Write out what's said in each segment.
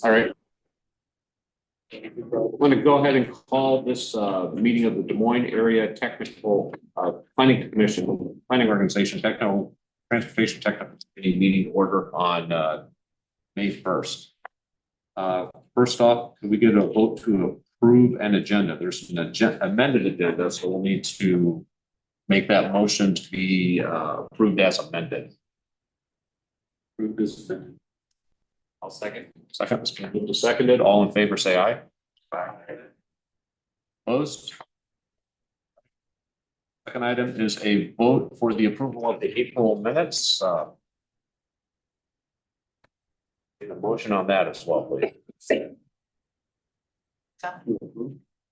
All right. I'm going to go ahead and call this meeting of the Des Moines Area Technical Planning Commission, Planning Organization, Technical Transportation Technical Committee meeting order on May 1st. First off, can we get a vote to approve an agenda? There's an amended agenda, so we'll need to make that motion to be approved as amended. Approved as amended. I'll second. Second, it's been moved and seconded. All in favor, say aye. Aye. Opposed? Second item is a vote for the approval of the April minutes. Need a motion on that as well, please.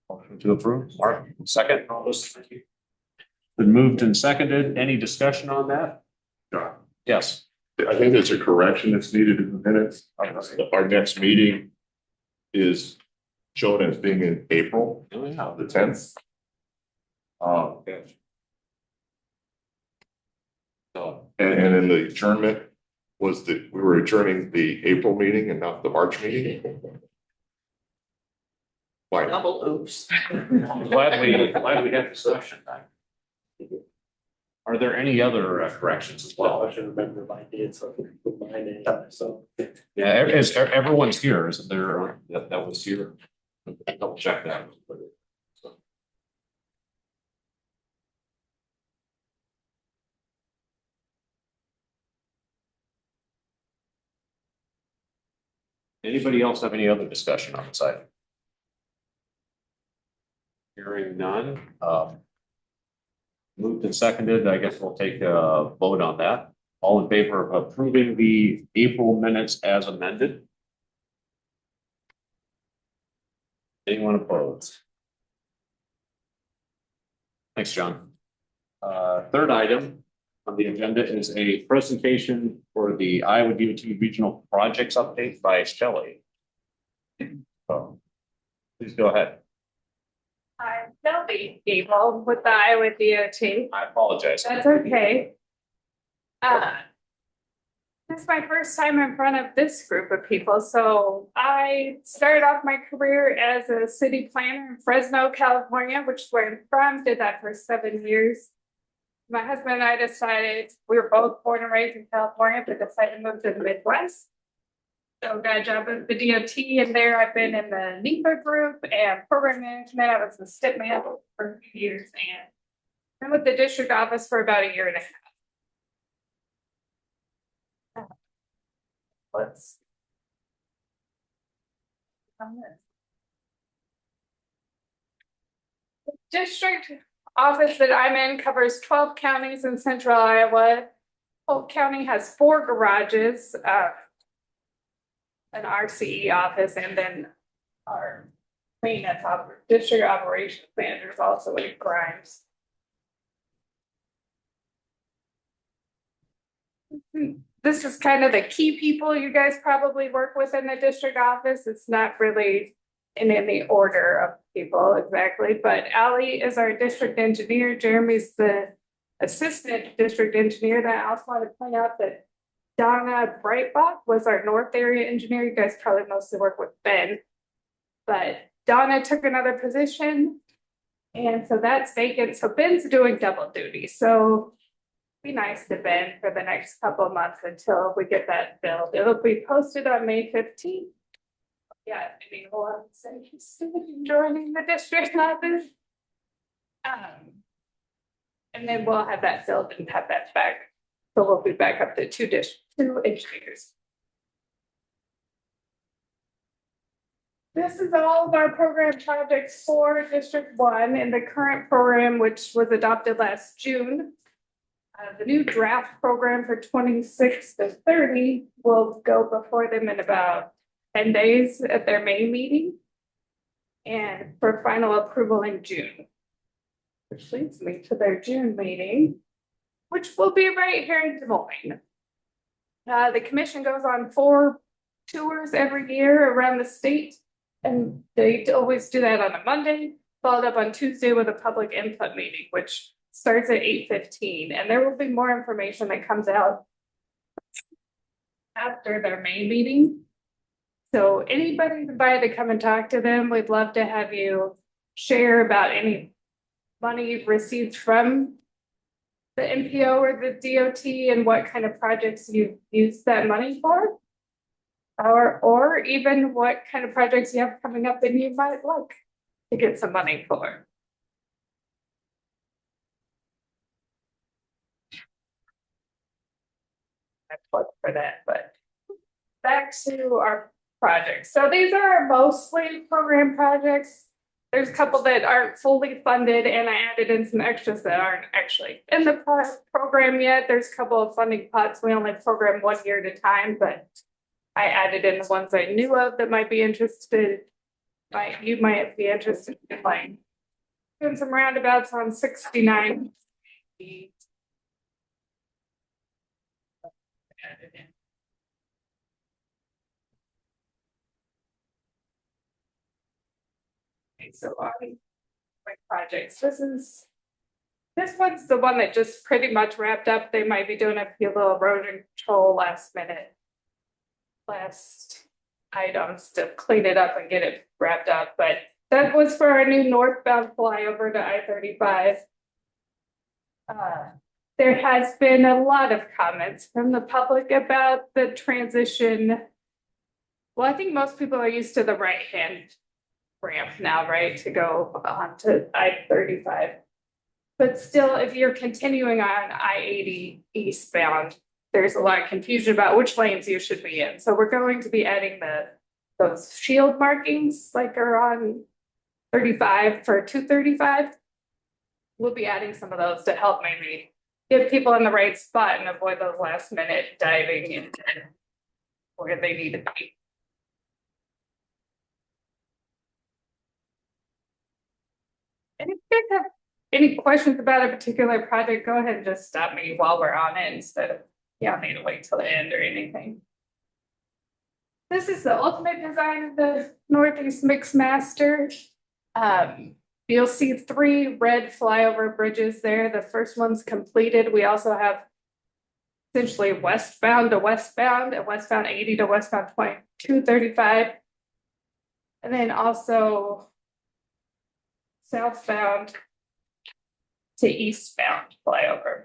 Motion to approve. Mark, second. Been moved and seconded. Any discussion on that? John? Yes. I think there's a correction that's needed in the minutes. Our next meeting is shown as being in April, the 10th. And then the adjournment was that we were adjourning the April meeting and not the March meeting. Why? Double oops. Glad we had discussion. Are there any other corrections as well? I should remember if I did, so I can put my name on it, so. Yeah, everyone's here, isn't there? That was here. Double check that. Anybody else have any other discussion on the side? Hearing none. Moved and seconded. I guess we'll take a vote on that. All in favor of approving the April minutes as amended? Anyone opposed? Thanks, John. Third item on the agenda is a presentation for the Iowa DOT Regional Projects Update by Shelley. So, please go ahead. I'm Shelby Gable with the Iowa DOT. I apologize. That's okay. This is my first time in front of this group of people. So I started off my career as a city planner in Fresno, California, which is where I'm from. Did that for 7 years. My husband and I decided, we were both born and raised in California, but decided to move to the Midwest. So got a job at the DOT, and there I've been in the NEPA group and program management. I was the STIP man for a few years, and been with the district office for about 1.5 years. Let's. The district office that I'm in covers 12 counties in central Iowa. Polk County has 4 garages, an RCE office, and then our district operations manager is also in Grimes. This is kind of the key people you guys probably work with in the district office. It's not really in any order of people exactly, but Allie is our district engineer. Jeremy's the assistant district engineer. Then I also want to point out that Donna Breitbach was our North area engineer. You guys probably mostly work with Ben, but Donna took another position, and so that's vacant. So Ben's doing double duty. So be nice to Ben for the next couple of months until we get that filled. It'll be posted on May 15th. Yeah, I mean, hold on, say he's joining the district office. And then we'll have that filled and have that back. So we'll be back up to 2 engineers. This is all of our program projects for District 1 in the current program, which was adopted last June. The new draft program for 26 to 30 will go before them in about 10 days at their May meeting and for final approval in June, which leads me to their June meeting, which will be right here in Des Moines. The commission goes on 4 tours every year around the state, and they always do that on a Monday, followed up on Tuesday with a public input meeting, which starts at 8:15, and there will be more information that comes out after their main meeting. So anybody invited to come and talk to them, we'd love to have you share about any money you've received from the NPO or the DOT and what kind of projects you've used that money for. Or even what kind of projects you have coming up and you might like to get some money for. I plug for that, but back to our projects. So these are mostly program projects. There's a couple that aren't fully funded and I added in some extras that aren't actually in the program yet. There's a couple of funding pots. We only program 1 year at a time, but I added in the ones I knew of that might be interested. You might be interested in like doing some roundabouts on 69. Added in. Okay, so on my projects, this one's the one that just pretty much wrapped up. They might be doing a few little erosion control last items to clean it up and get it wrapped up, but that was for our new northbound flyover to I-35. There has been a lot of comments from the public about the transition. Well, I think most people are used to the right-hand ramp now, right, to go on to I-35. But still, if you're continuing on I-80 eastbound, there's a lot of confusion about which lanes you should be in. So we're going to be adding those shield markings like are on 35 for 235. We'll be adding some of those to help maybe get people in the right spot and avoid those last minute diving into where they need to be. And if you guys have any questions about a particular project, go ahead and just stop me while we're on it instead of, yeah, need to wait till the end or anything. This is the ultimate design of the Northeast Mix Master. You'll see 3 red flyover bridges there. The first one's completed. We also have essentially westbound to westbound and westbound 80 to westbound 235. And then also southbound to eastbound flyover.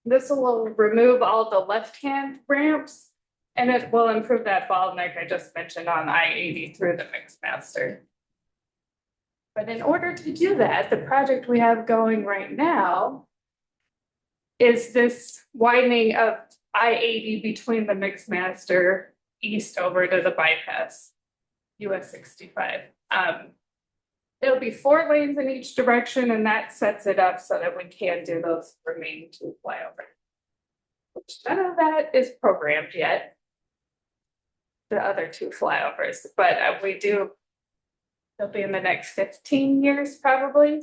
This will remove all the left-hand ramps and it will improve that bottleneck I just mentioned on I-80 through the Mixmaster. But in order to do that, the project we have going right now is this widening of I-80 between the Mixmaster east over to the bypass, US 65. It'll be 4 lanes in each direction and that sets it up so that we can do those remaining 2 flyovers. Which none of that is programmed yet. The other 2 flyovers, but we do, they'll be in the next 15 years probably.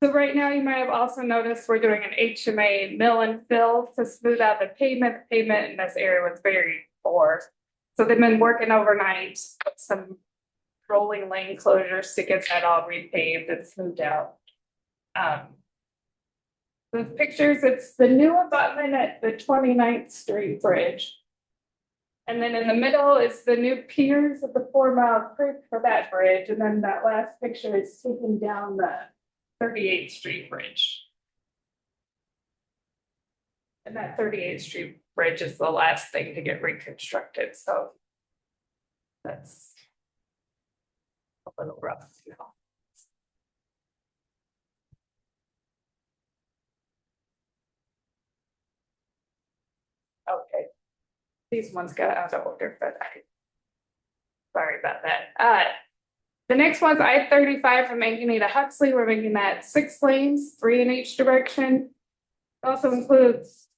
So right now you might have also noticed we're doing an HMA mill and fill to smooth out the pavement. The pavement in this area was very poor. So they've been working overnight with some rolling lane closures to get that all repaved and smoothed out. The pictures, it's the new abutment at the 29th Street Bridge. And then in the middle is the new piers of the 4 Mile Creek for that bridge. And then that last picture is taking down the 38th Street Bridge. And that 38th Street Bridge is the last thing to get reconstructed, so that's a little rough. Okay, these ones got out of order, but sorry about that. The next one's I-35 from Ankeny to Huxley. We're making that 6 lanes, 3 in each direction. It also includes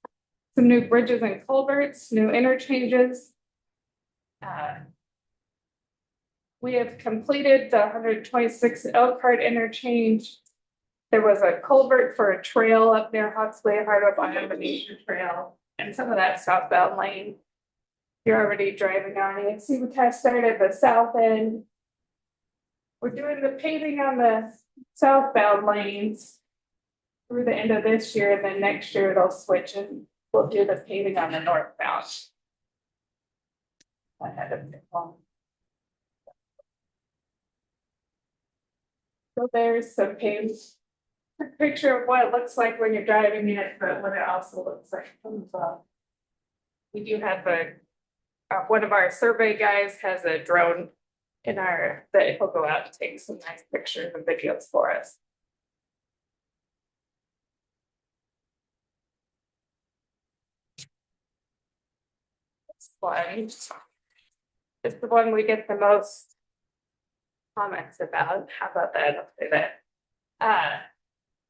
some new bridges and culverts, new interchanges. We have completed the 126 Elkhart interchange. There was a culvert for a trail up near Huxley, Hardwood Bottom Nature Trail, and some of that southbound lane you're already driving on. You can see we kind of started at the south end We're doing the paving on the southbound lanes through the end of this year, and then next year it'll switch and we'll do the paving on the northbound. I had a big one. So there's some paved picture of what it looks like when you're driving it, but what it also looks like from above. We do have one of our survey guys has a drone in that he'll go out and take some nice pictures and videos for us. This one is the one we get the most comments about. How about that? I'll say that.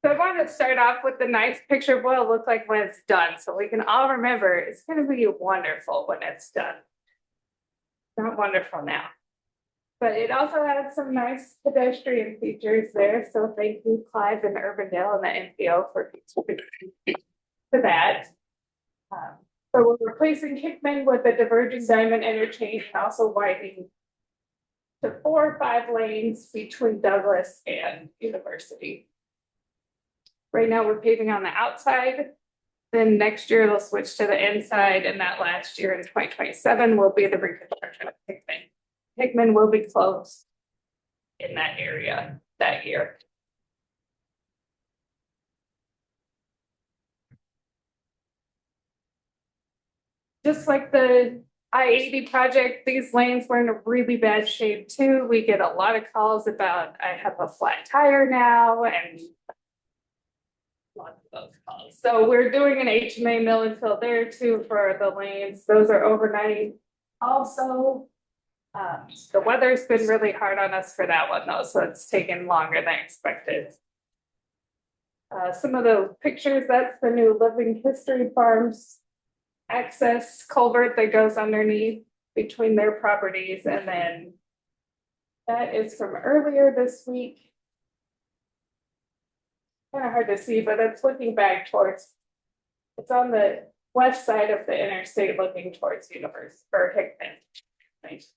So I wanted to start off with the nice picture of what it'll look like when it's done, so we can all remember it's going to be wonderful when it's done. Not wonderful now. But it also had some nice pedestrian features there, so thank you, Clive and Urbandale and the NPO for that. So we're replacing Hickman with a diverging diamond interchange, and also widening to 4 or 5 lanes between Douglas and University. Right now, we're paving on the outside. Then next year, it'll switch to the inside, and that last year in 2027 will be the reconstruction of Hickman. Hickman will be closed in that area that year. Just like the I-80 project, these lanes were in a really bad shape too. We get a lot of calls about, I have a flat tire now, and lots of those calls. So we're doing an HMA mill and fill there too for the lanes. Those are overnight also. The weather's been really hard on us for that one though, so it's taken longer than expected. Some of the pictures, that's the new Living History Farms access culvert that goes underneath between their properties, and then that is from earlier this week. Kind of hard to see, but it's looking back towards, it's on the west side of the interstate looking towards University or Hickman. Thanks.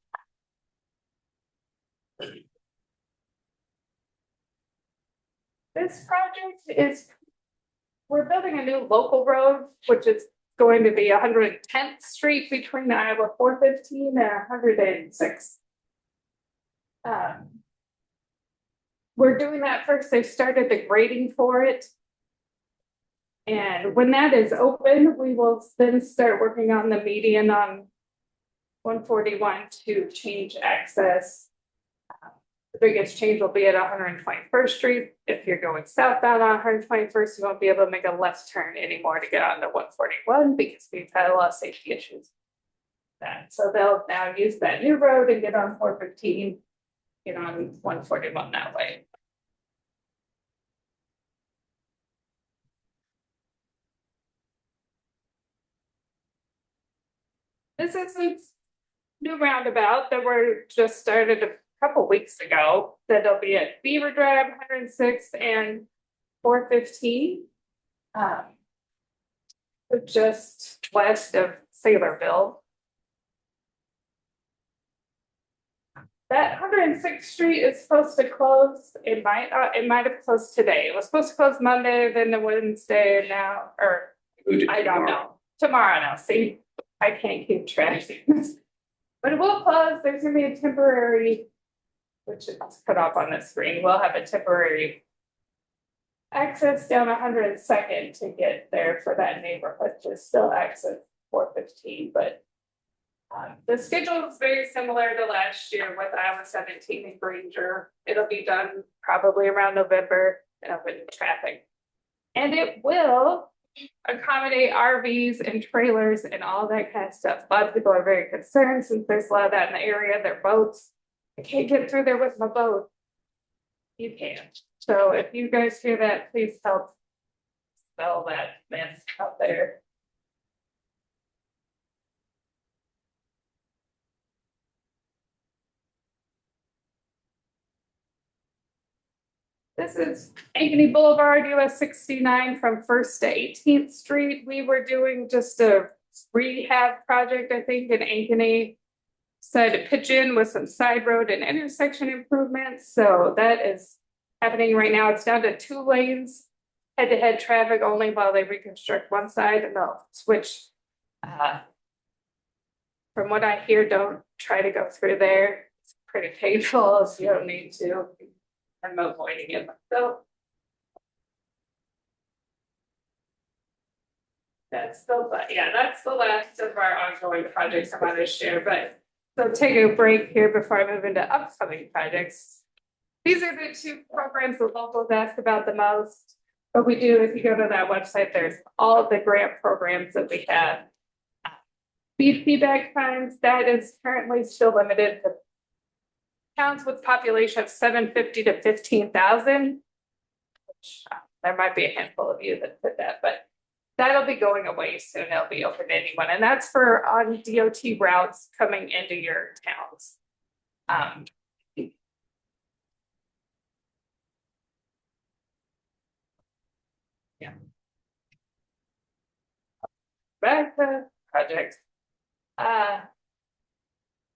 This project is, we're building a new local road, which is going to be 110th Street between Iowa 415 and 106th. We're doing that first. They started the grading for it. And when that is open, we will then start working on the median on 141 to change access. The biggest change will be at 121st Street. If you're going southbound on 121st, you won't be able to make a left turn anymore to get onto 141 because we've had a lot of safety issues. So they'll now use that new road and get on 415, get on 141 that way. This is a new roundabout that we're just started a couple weeks ago. That'll be at Beaver Drive, 106th and 415. So just west of Saylorville. That 106th Street is supposed to close. It might have closed today. It was supposed to close Monday, then the Wednesday, and now, or I don't know. Tomorrow now. See, I can't keep track. But it will close. There's gonna be a temporary, which is put up on the screen. We'll have a temporary access down 102nd to get there for that neighborhood to still access 415, but the schedule is very similar to last year with Iowa 17 and Granger. It'll be done probably around November and open to traffic. And it will accommodate RVs and trailers and all that kind of stuff. A lot of people are very concerned since there's a lot of that in the area, their boats. I can't get through there with my boat. You can. So if you guys hear that, please help spell that mess out there. This is Ankeny Boulevard, US 69 from 1st to 18th Street. We were doing just a rehab project, I think, in Ankeny. decided to pitch in with some side road and intersection improvements, so that is happening right now. It's down to 2 lanes. Head-to-head traffic only while they reconstruct one side and they'll switch. From what I hear, don't try to go through there. It's pretty painful, so you don't need to. I'm avoiding it, so. That's that's the last of our ongoing projects I want to share, but so take a break here before I move into upcoming projects. These are the 2 programs the locals ask about the most, but we do, if you go to that website, there's all of the grant programs that we have. Speed feedback times, that is currently still limited to towns with population of 750 to 15,000. Which there might be a handful of you that put that, but that'll be going away soon. It'll be open to anyone, and that's for on DOT routes coming into your towns. Yeah. Back to projects.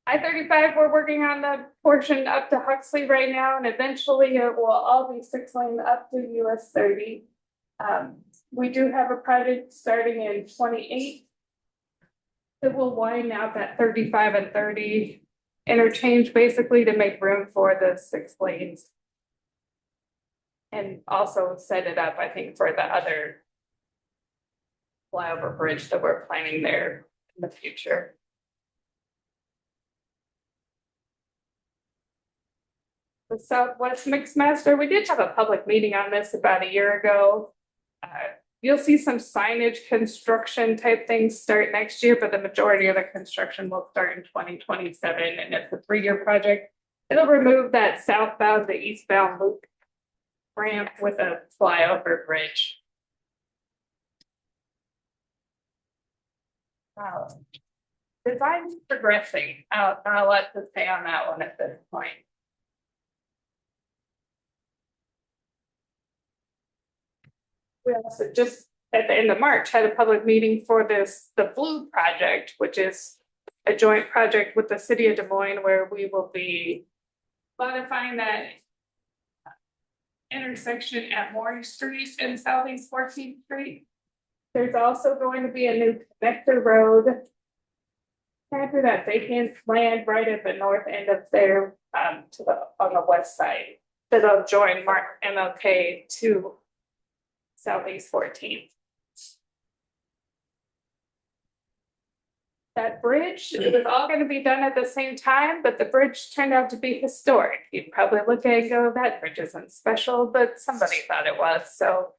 I-35, we're working on the portion up to Huxley right now, and eventually it will all be 6-lane up to US 30. We do have a project starting in 28. It will widen out that 35 and 30 interchange basically to make room for the 6 lanes. And also set it up, I think, for the other flyover bridge that we're planning there in the future. The Southwest Mix Master, we did have a public meeting on this about a year ago. You'll see some signage construction type things start next year, but the majority of the construction will start in 2027, and it's a 3-year project. It'll remove that southbound to eastbound loop ramp with a flyover bridge. Design's progressing. Not a lot to say on that one at this point. We also just at the end of March had a public meeting for the Blue Project, which is a joint project with the city of Des Moines, where we will be modifying that intersection at Moines Street and Southeast 14th Street. There's also going to be a new connector road after that vacant land right at the north end of there on the west side that'll join MLK to Southeast 14th. That bridge, it was all going to be done at the same time, but the bridge turned out to be historic. You'd probably look at it and go, that bridge isn't special, but somebody thought it was. So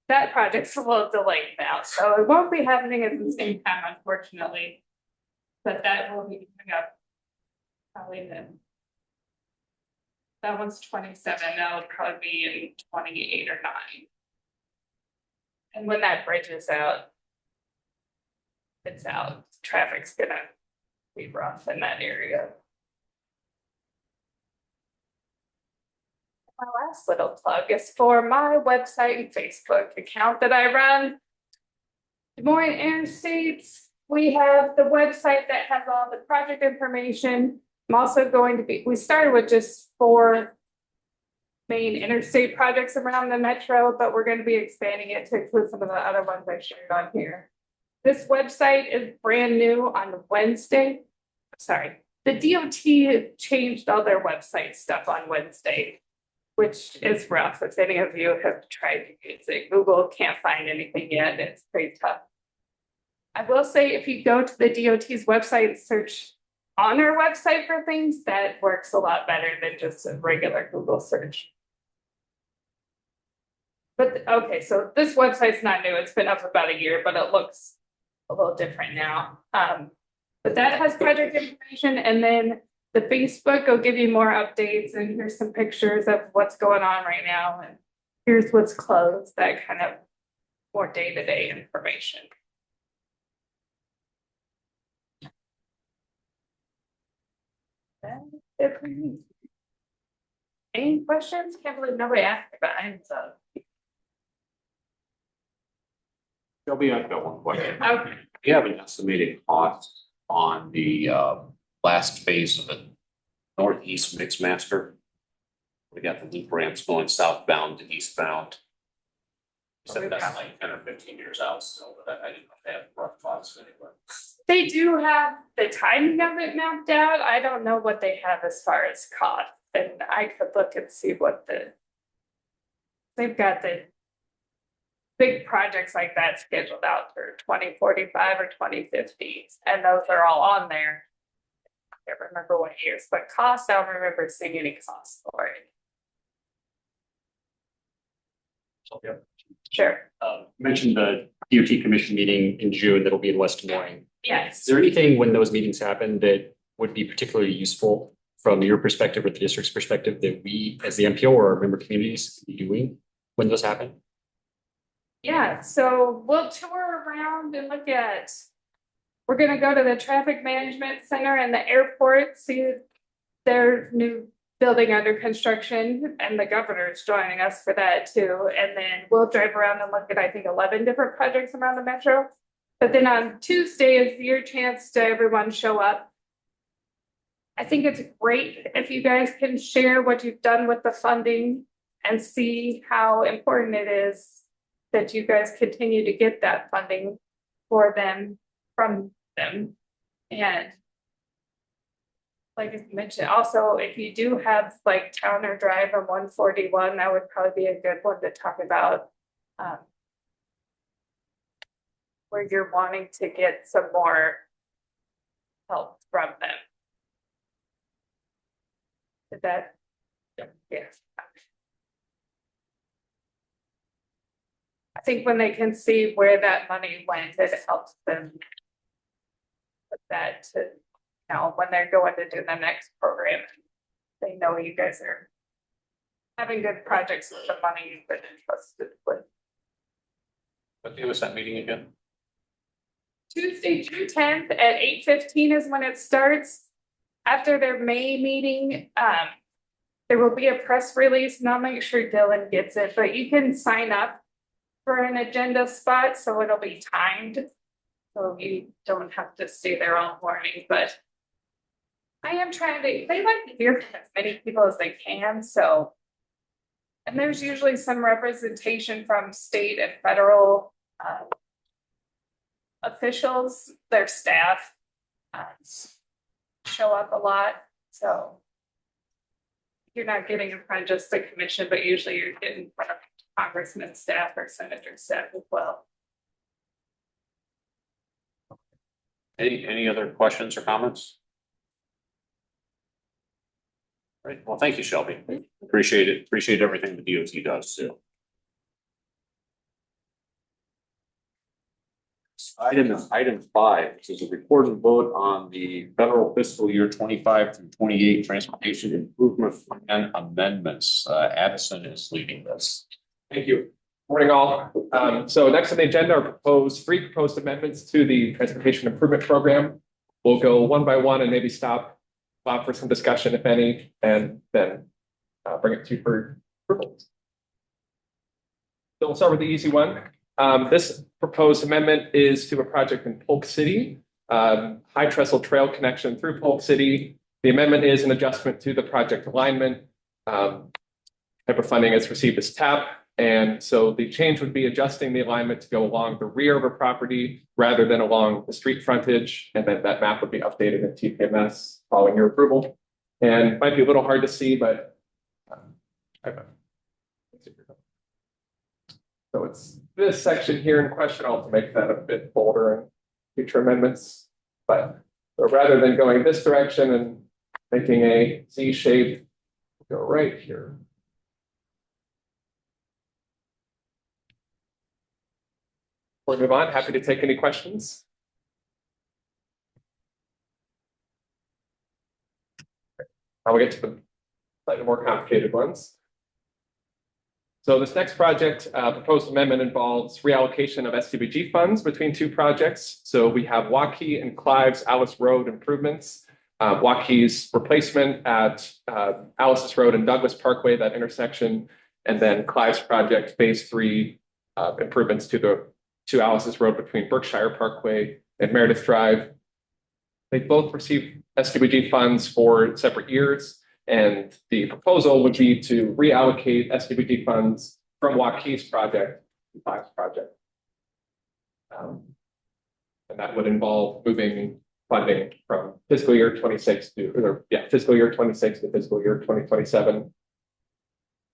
that project's a little delayed now. So it won't be happening at the same time, unfortunately. But that will be coming up probably then. That one's 27. That'll probably be in 28 or 9. And when that bridge is out, it's out. Traffic's gonna be rough in that area. My last little plug is for my website and Facebook account that I run. Des Moines Interstates. We have the website that has all the project information. I'm also going to be, we started with just 4 main interstate projects around the metro, but we're going to be expanding it to include some of the other ones I shared on here. This website is brand new on Wednesday. Sorry, the DOT changed all their website stuff on Wednesday, which is rough. If any of you have tried to use it, Google can't find anything yet. It's pretty tough. I will say if you go to the DOT's website and search on our website for things, that works a lot better than just a regular Google search. But okay, so this website's not new. It's been up about a year, but it looks a little different now. But that has project information, and then the Facebook will give you more updates, and here's some pictures of what's going on right now, and here's what's closed, that kind of more day-to-day information. That's it for me. Any questions? Can't believe nobody asked about it, so. Shelby, I've got one question. Okay. We have an estimated cost on the last phase of the northeast mix master. We got the loop ramps going southbound to eastbound. He said that's like 10 or 15 years out still, but I didn't know if they had rough thoughts anyway. They do have the timing of it mapped out. I don't know what they have as far as cost, and I could look and see what they've got the big projects like that scheduled out for 2045 or 2050, and those are all on there. I can't remember what years, but cost, I don't remember seeing any costs for it. Yep. Sure, Mentioned the DOT commission meeting in June that'll be in West Des Moines. Is yes. there anything when those meetings happen that would be particularly useful from your perspective or the district's perspective that we as the MPO or our member communities be doing when those happen? Yeah, so we'll tour around and look at, we're gonna go to the traffic management center and the airport, see their new building under construction, and the governor's joining us for that too. And then we'll drive around and look at, I think, 11 different projects around the metro. But then on Tuesday is your chance to everyone show up. I think it's great if you guys can share what you've done with the funding and see how important it is that you guys continue to get that funding for them, from them. And like I mentioned, also, if you do have like Towner Drive or 141, that would probably be a good one to talk about. Where you're wanting to get some more help from them. Did that? Yeah. I think when they can see where that money went, it helps them put that to, you know, when they're going to do the next program, they know you guys are having good projects with the money you've been entrusted with. What day was that meeting again? Tuesday, June 10th at 8:15 is when it starts. After their May meeting, there will be a press release, and I'll make sure Dylan gets it, but you can sign up for an agenda spot, so it'll be timed. So you don't have to stay there all morning, but I am trying to, they like to hear from as many people as they can, so. And there's usually some representation from state and federal officials, their staff show up a lot, so. You're not getting in front of just the commission, but usually you're getting in front of congressman staff or senator staff as well. Any other questions or comments? Great. Well, thank you, Shelby. Appreciate it. Appreciate everything the DOT does too. Item 5, which is a recorded vote on the federal fiscal year 25 through 28 transportation improvement plan amendments. Addison is leading this. Thank you. Morning, all. So next on the agenda are three proposed amendments to the transportation improvement program. We'll go one by one and maybe stop for some discussion, if any, and then bring it to you for approval. So we'll start with the easy one. This proposed amendment is to a project in Polk City, High Trestle Trail connection through Polk City. The amendment is an adjustment to the project alignment. Type of funding is received as TAP. And so the change would be adjusting the alignment to go along the rear of a property rather than along the street frontage. And then that map would be updated in TPMS following your approval. And it might be a little hard to see, but so it's this section here in question. I'll have to make that a bit bolder in future amendments. But so rather than going this direction and making a Z shape, go right here. Before we move on, happy to take any questions. Now we'll get to the slightly more complicated ones. So this next project, proposed amendment involves reallocation of SDBG funds between two projects. So we have Waukee and Clive's Alice Road improvements. Waukee's replacement at Alice's Road and Douglas Parkway, that intersection, and then Clive's project, phase 3 improvements to Alice's Road between Berkshire Parkway and Meredith Drive. They both received SWG funds for separate years. And the proposal would be to reallocate SWG funds from Waukees project to Fox project. And that would involve moving funding from fiscal year 26 to, fiscal year 26 to fiscal year 2027.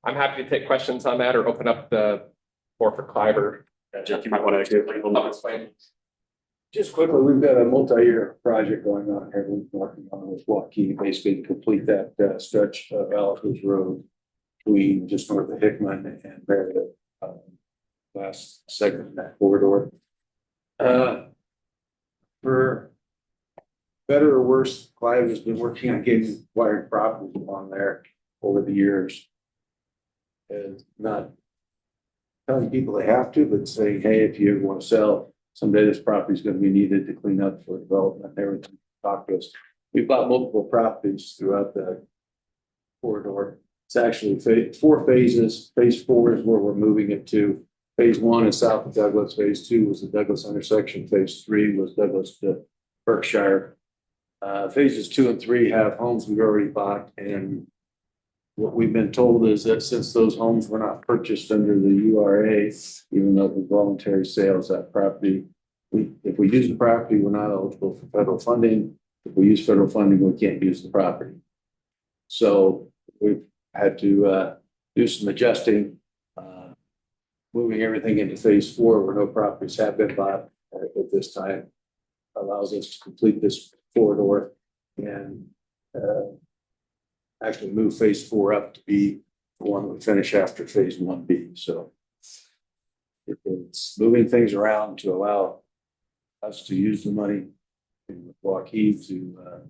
I'm happy to take questions on that or open up the floor for Clive or Jeff, you might want to give a little explain. Just quickly, we've got a multi-year project going on here. We're working on with Waukee, basically to complete that stretch of Alfred's Road between just north of Hickman and Meredith, last segment of that corridor. For better or worse, Clive has been working on getting wired properties along there over the years. And not telling people they have to, but saying, hey, if you want to sell, someday this property is going to be needed to clean up for development and everything. Talk to us. We've bought multiple properties throughout the corridor. It's actually 4 phases. Phase 4 is where we're moving it to. Phase 1 is south of Douglas. Phase 2 was the Douglas intersection. Phase 3 was Douglas to Berkshire. Phases 2 and 3 have homes we've already bought, and what we've been told is that since those homes were not purchased under the URA, even though it was voluntary sales, that property, if we use the property, we're not eligible for federal funding. If we use federal funding, we can't use the property. So we've had to do some adjusting, moving everything into phase 4 where no properties have been bought at this time. Allows us to complete this corridor and actually move phase 4 up to be the one we finish after phase 1B. So it's moving things around to allow us to use the money in Waukee to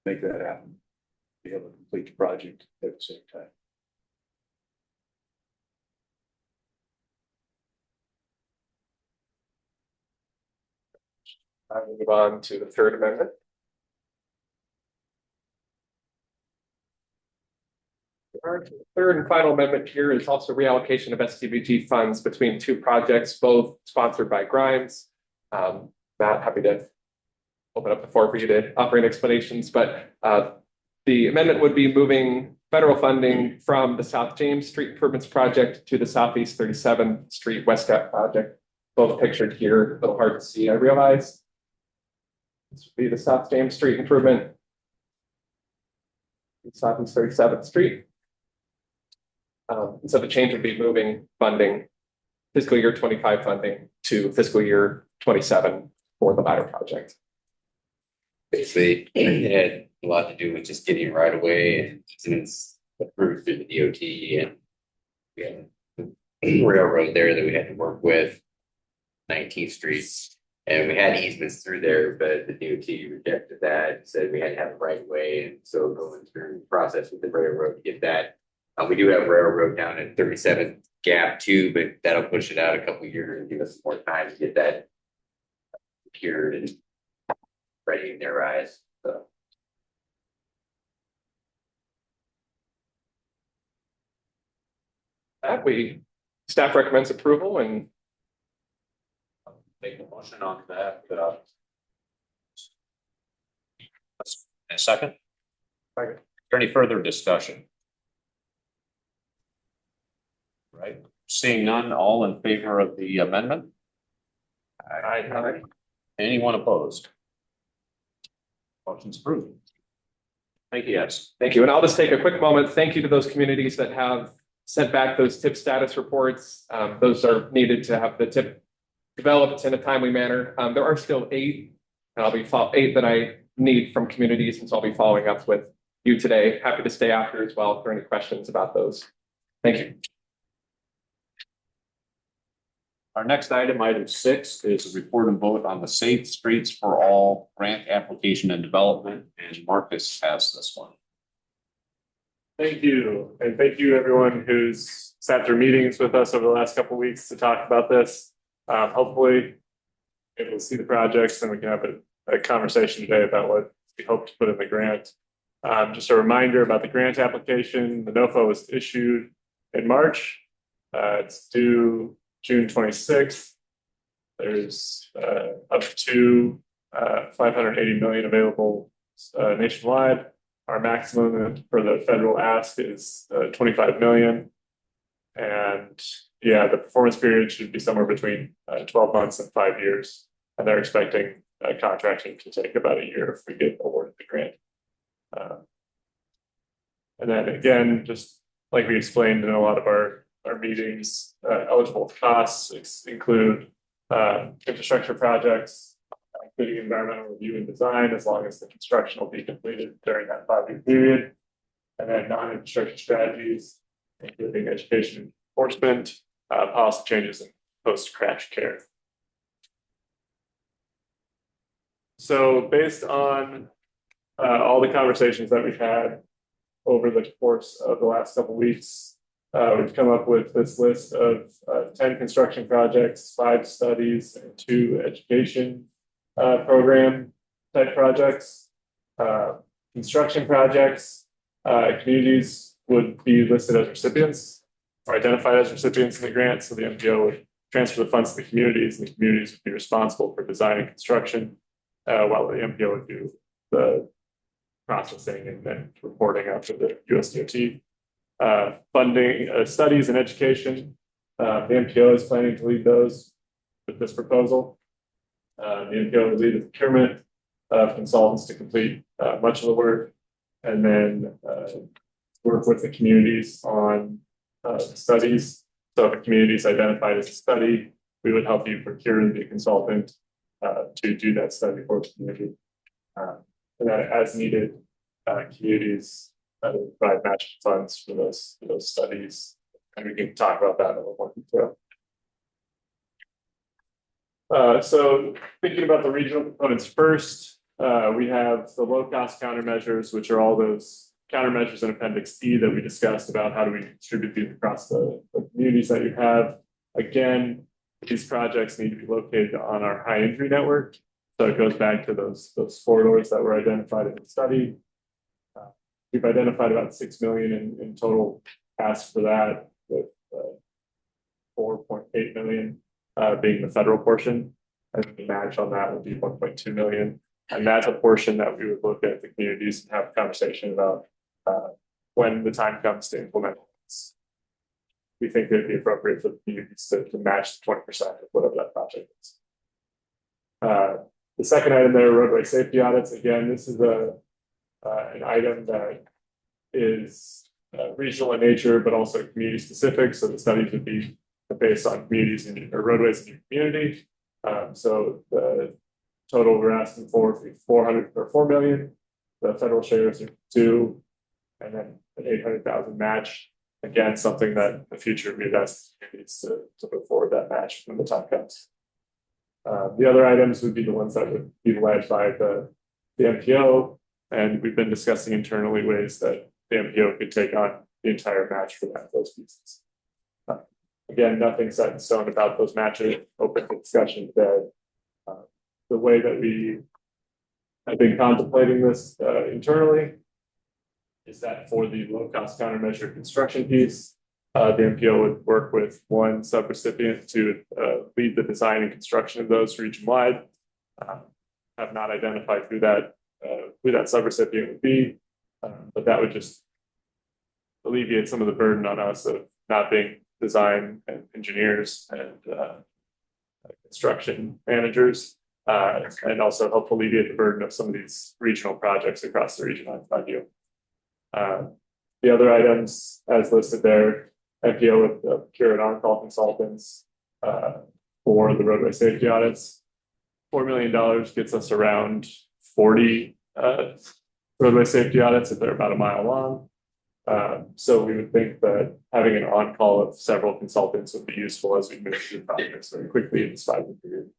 make that happen, be able to complete the project at the same time. I will move on to the third amendment. The third and final amendment here is also reallocation of STVG funds between 2 projects, both sponsored by Grimes. Matt, happy to open up the floor for you to offer any explanations, but the amendment would be moving federal funding from the South James Street Improvements Project to the Southeast 37th Street West Gap Project. Both pictured here, a little hard to see, I realize. This would be the South James Street Improvement, Southeast 37th Street. And so the change would be moving funding, fiscal year 25 funding to fiscal year 27 for the latter project. Basically, it had a lot to do with just getting right away and easements approved through the DOT, and we had a railroad there that we had to work with, 19th Street, and we had easements through there, but the DOT rejected that, said we had to have a right way, and so going through the process with the railroad to get that. We do have railroad down at 37th Gap too, but that'll push it out a couple of years and give us more time to get that secured and ready in their eyes. So. That staff recommends approval and Make a motion on that. A second. Second. Is there any further discussion? Right. Seeing none, all in favor of the amendment? Aye. Anyone opposed? Motion's approved. Thank you, yes. Thank you. And I'll just take a quick moment. Thank you to those communities that have sent back those tip status reports. Those are needed to have the tip developed in a timely manner. There are still 8, and I'll be 8 that I need from communities, and so I'll be following up with you today. Happy to stay after as well if there are any questions about those. Thank you. Our next item, item 6, is a report and vote on the Safe Streets for All grant application and development, and Marcus has this one. Thank you. And thank you everyone who's sat through meetings with us over the last couple of weeks to talk about this. Hopefully able to see the projects and we can have a conversation today about what we hope to put in the grant. Just a reminder about the grant application. The NOFA was issued in March. It's due June 26th. There's up to 580 million available nationwide. Our maximum for the federal ask is 25 million. And yeah, the performance period should be somewhere between 12 months and 5 years. And they're expecting contracting to take about a year if we get awarded the grant. And then again, just like we explained in a lot of our meetings, eligible costs include infrastructure projects, including environmental review and design, as long as the construction will be completed during that 5-year period. And then non-infrastructure strategies, including education and enforcement, policy changes, and post-crash care. So based on all the conversations that we've had over the course of the last couple of weeks, we've come up with this list of 10 construction projects, 5 studies, and 2 education program type projects. Construction projects, communities would be listed as recipients or identified as recipients in the grant. So the MPO would transfer the funds to the communities, and the communities would be responsible for design and construction, while the MPO would do the processing and then reporting out to the USDOT. Funding studies and education. The MPO is planning to lead those with this proposal. The MPO will lead the procurement of consultants to complete much of the work, and then work with the communities on studies. So if a community is identified as a study, we would help you procure the consultant to do that study for the community. And then as needed, communities provide matching funds for those studies, and we can talk about that in a little more detail. So thinking about the regional components first, we have the low-cost countermeasures, which are all those countermeasures in Appendix E that we discussed about how do we distribute these across the communities that you have. Again, these projects need to be located on our high injury network. So it goes back to those corridors that were identified in the study. We've identified about 6 million in total asks for that, with 4.8 million being the federal portion, and the match on that would be 1.2 million. And that's a portion that we would look at the communities and have a conversation about when the time comes to implement this. We think it'd be appropriate for the communities to match 20% of whatever that project is. The second item there, roadway safety audits. Again, this is an item that is regional in nature, but also community specific. So the studies would be based on communities or roadways in your community. So the total we're asking for would be 400 or 4 million. The federal shares are 2, and then an 800,000 match. Again, something that the future we'd ask communities to put forward that match when the time comes. The other items would be the ones that would be led by the MPO, and we've been discussing internally ways that the MPO could take on the entire match for those pieces. Again, nothing set in stone about those matches, open to discussion today. The way that we have been contemplating this internally is that for the low-cost countermeasure construction piece, the MPO would work with one subrecipient to lead the design and construction of those region-wide. Have not identified who that subrecipient would be, but that would just alleviate some of the burden on us of not being design and engineers and construction managers, and also help alleviate the burden of some of these regional projects across the region on you. The other items as listed there, MPO with procure and on-call consultants for the roadway safety audits. $4 million gets us around 40 roadway safety audits if they're about a mile long. So we would think that having an on-call of several consultants would be useful as we move through projects very quickly in this 5-year period.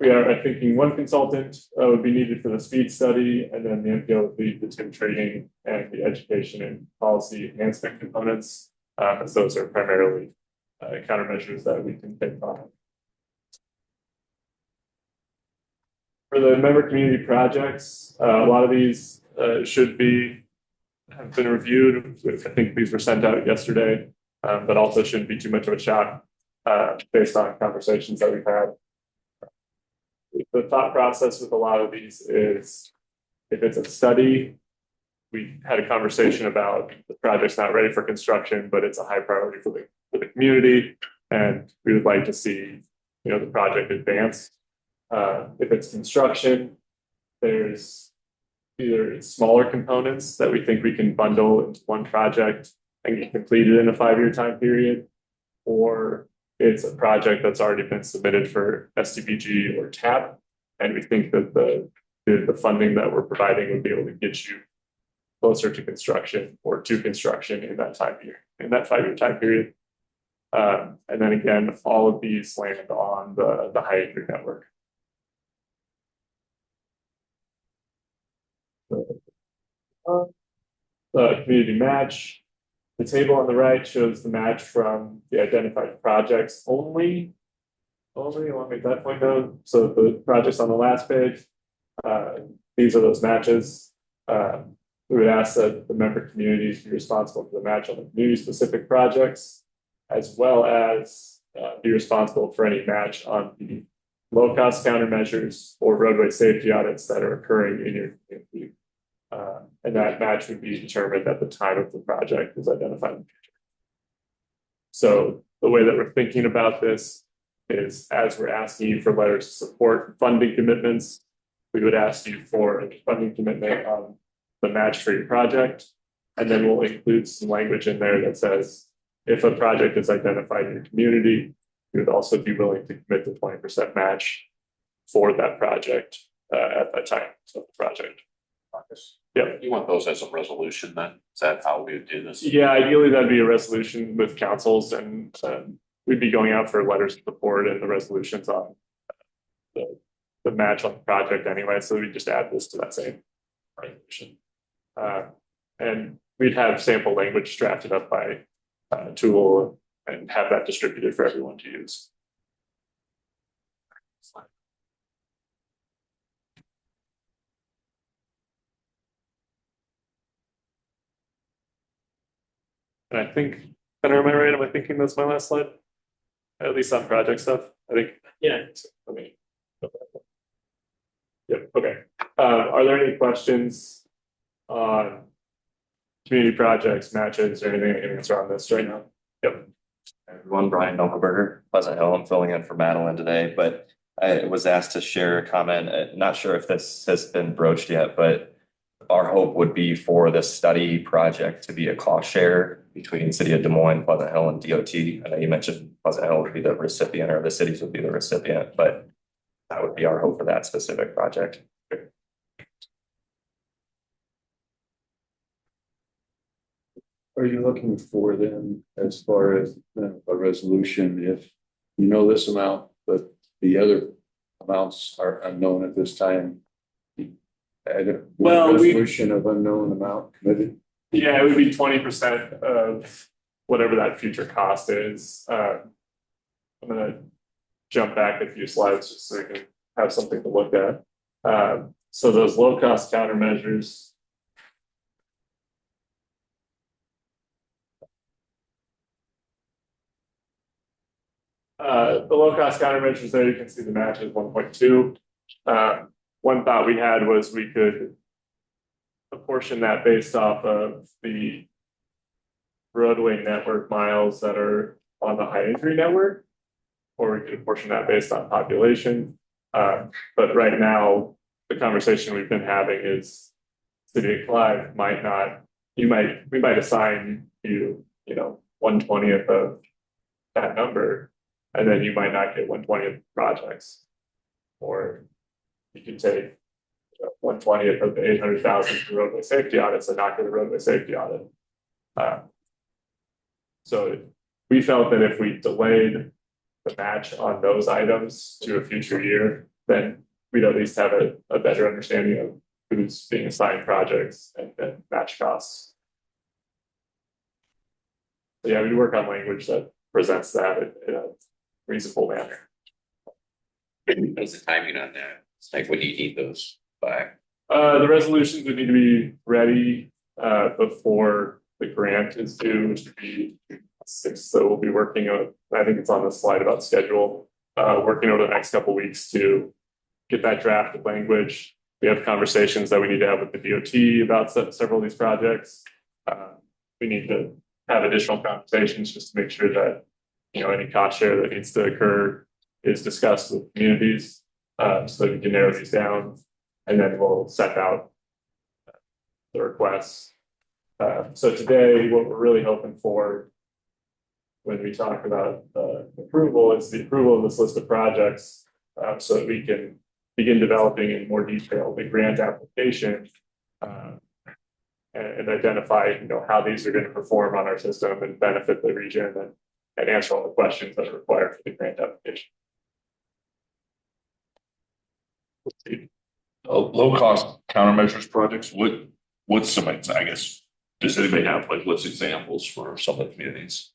We are thinking one consultant would be needed for the speed study, and then the MPO would lead the TIM training and the education and policy enhancement components, as those are primarily countermeasures that we can take on. For the member community projects, a lot of these have been reviewed. I think these were sent out yesterday, but also shouldn't be too much of a shock based on conversations that we've had. the thought process with a lot of these is if it's a study, we had a conversation about the project's not ready for construction, but it's a high priority for the community. And we would like to see, the project advance. If it's construction, there's either smaller components that we think we can bundle into one project and get completed in a 5-year time period, or it's a project that's already been submitted for SDBG or TAP, and we think that the funding that we're providing would be able to get you closer to construction or to construction in that 5-year time period. And then again, all of these land on the high entry network. The community match. The table on the right shows the match from the identified projects only. I want to make that point known. So the projects on the last page, these are those matches. We would ask that the member communities be responsible for the match on the community specific projects, as well as be responsible for any match on the low cost countermeasures or roadway safety audits that are occurring in your community. And that match would be determined at the time of the project is identified. So the way that we're thinking about this is, as we're asking you for letters of support funding commitments, we would ask you for a funding commitment on the match for your project. And then we'll include some language in there that says, if a project is identified in your community, we would also be willing to commit the 20% match for that project at that time of the project. Yeah. You want those as a resolution then? Is that how we would do this? Yeah, ideally that'd be a resolution with councils, and we'd be going out for letters of support and the resolutions on the match on the project anyway. So we just add this to that same resolution. And we'd have sample language drafted up by Tool and have that distributed for everyone to use. And I think, Benner, am I right? Am I thinking that's my last slide? At least on project stuff, I think. Yeah. Okay. Yep, okay. Are there any questions on community projects, matches, or anything I can answer on this right now? Yep. Everyone, Brian Dunkelberger, Pleasant Hill. I'm filling in for Madeline today, but I was asked to share a comment. Not sure if this has been broached yet, but our hope would be for this study project to be a cost share between City of Des Moines, Pleasant Hill, and DOT. I know you mentioned Pleasant Hill would be the recipient, or the cities would be the recipient, but that would be our hope for that specific project. Are you looking for then, as far as a resolution, if you know this amount, but the other amounts are unknown at this time? Well, resolution of unknown amount committed. Yeah, it would be 20% of whatever that future cost is. I'm gonna jump back a few slides just so you can have something to look at. So those low cost countermeasures. The low cost countermeasures there, you can see the match is 1.2. One thought we had was we could apportion that based off of the roadway network miles that are on the high entry network, or we could apportion that based on population. But right now, the conversation we've been having is City of Clive might not, we might assign you, 1/20th of that number, and then you might not get 1/20th projects. Or you could take 1/20th of the 800,000 for roadway safety audits and not get a roadway safety audit. So we felt that if we delayed the match on those items to a future year, then we'd at least have a better understanding of who's being assigned projects and match costs. So yeah, we work on language that presents that in a reasonable manner. What's the timing on that? It's like, when do you need those by? The resolutions would need to be ready before the grant is due, which would be 6. So we'll be working on, I think it's on the slide about schedule, working over the next couple of weeks to get that drafted language. We have conversations that we need to have with the DOT about several of these projects. We need to have additional conversations just to make sure that, any cost share that needs to occur is discussed with communities, so that we can narrow these down, and then we'll send out the requests. So today, what we're really hoping for when we talk about approval is the approval of this list of projects, so that we can begin developing in more detail the grant application, and identify, how these are going to perform on our system and benefit the region, and answer all the questions that are required for the grant application. Low cost countermeasures projects, what's some, I guess, does anybody have, like, what's examples for some of the communities?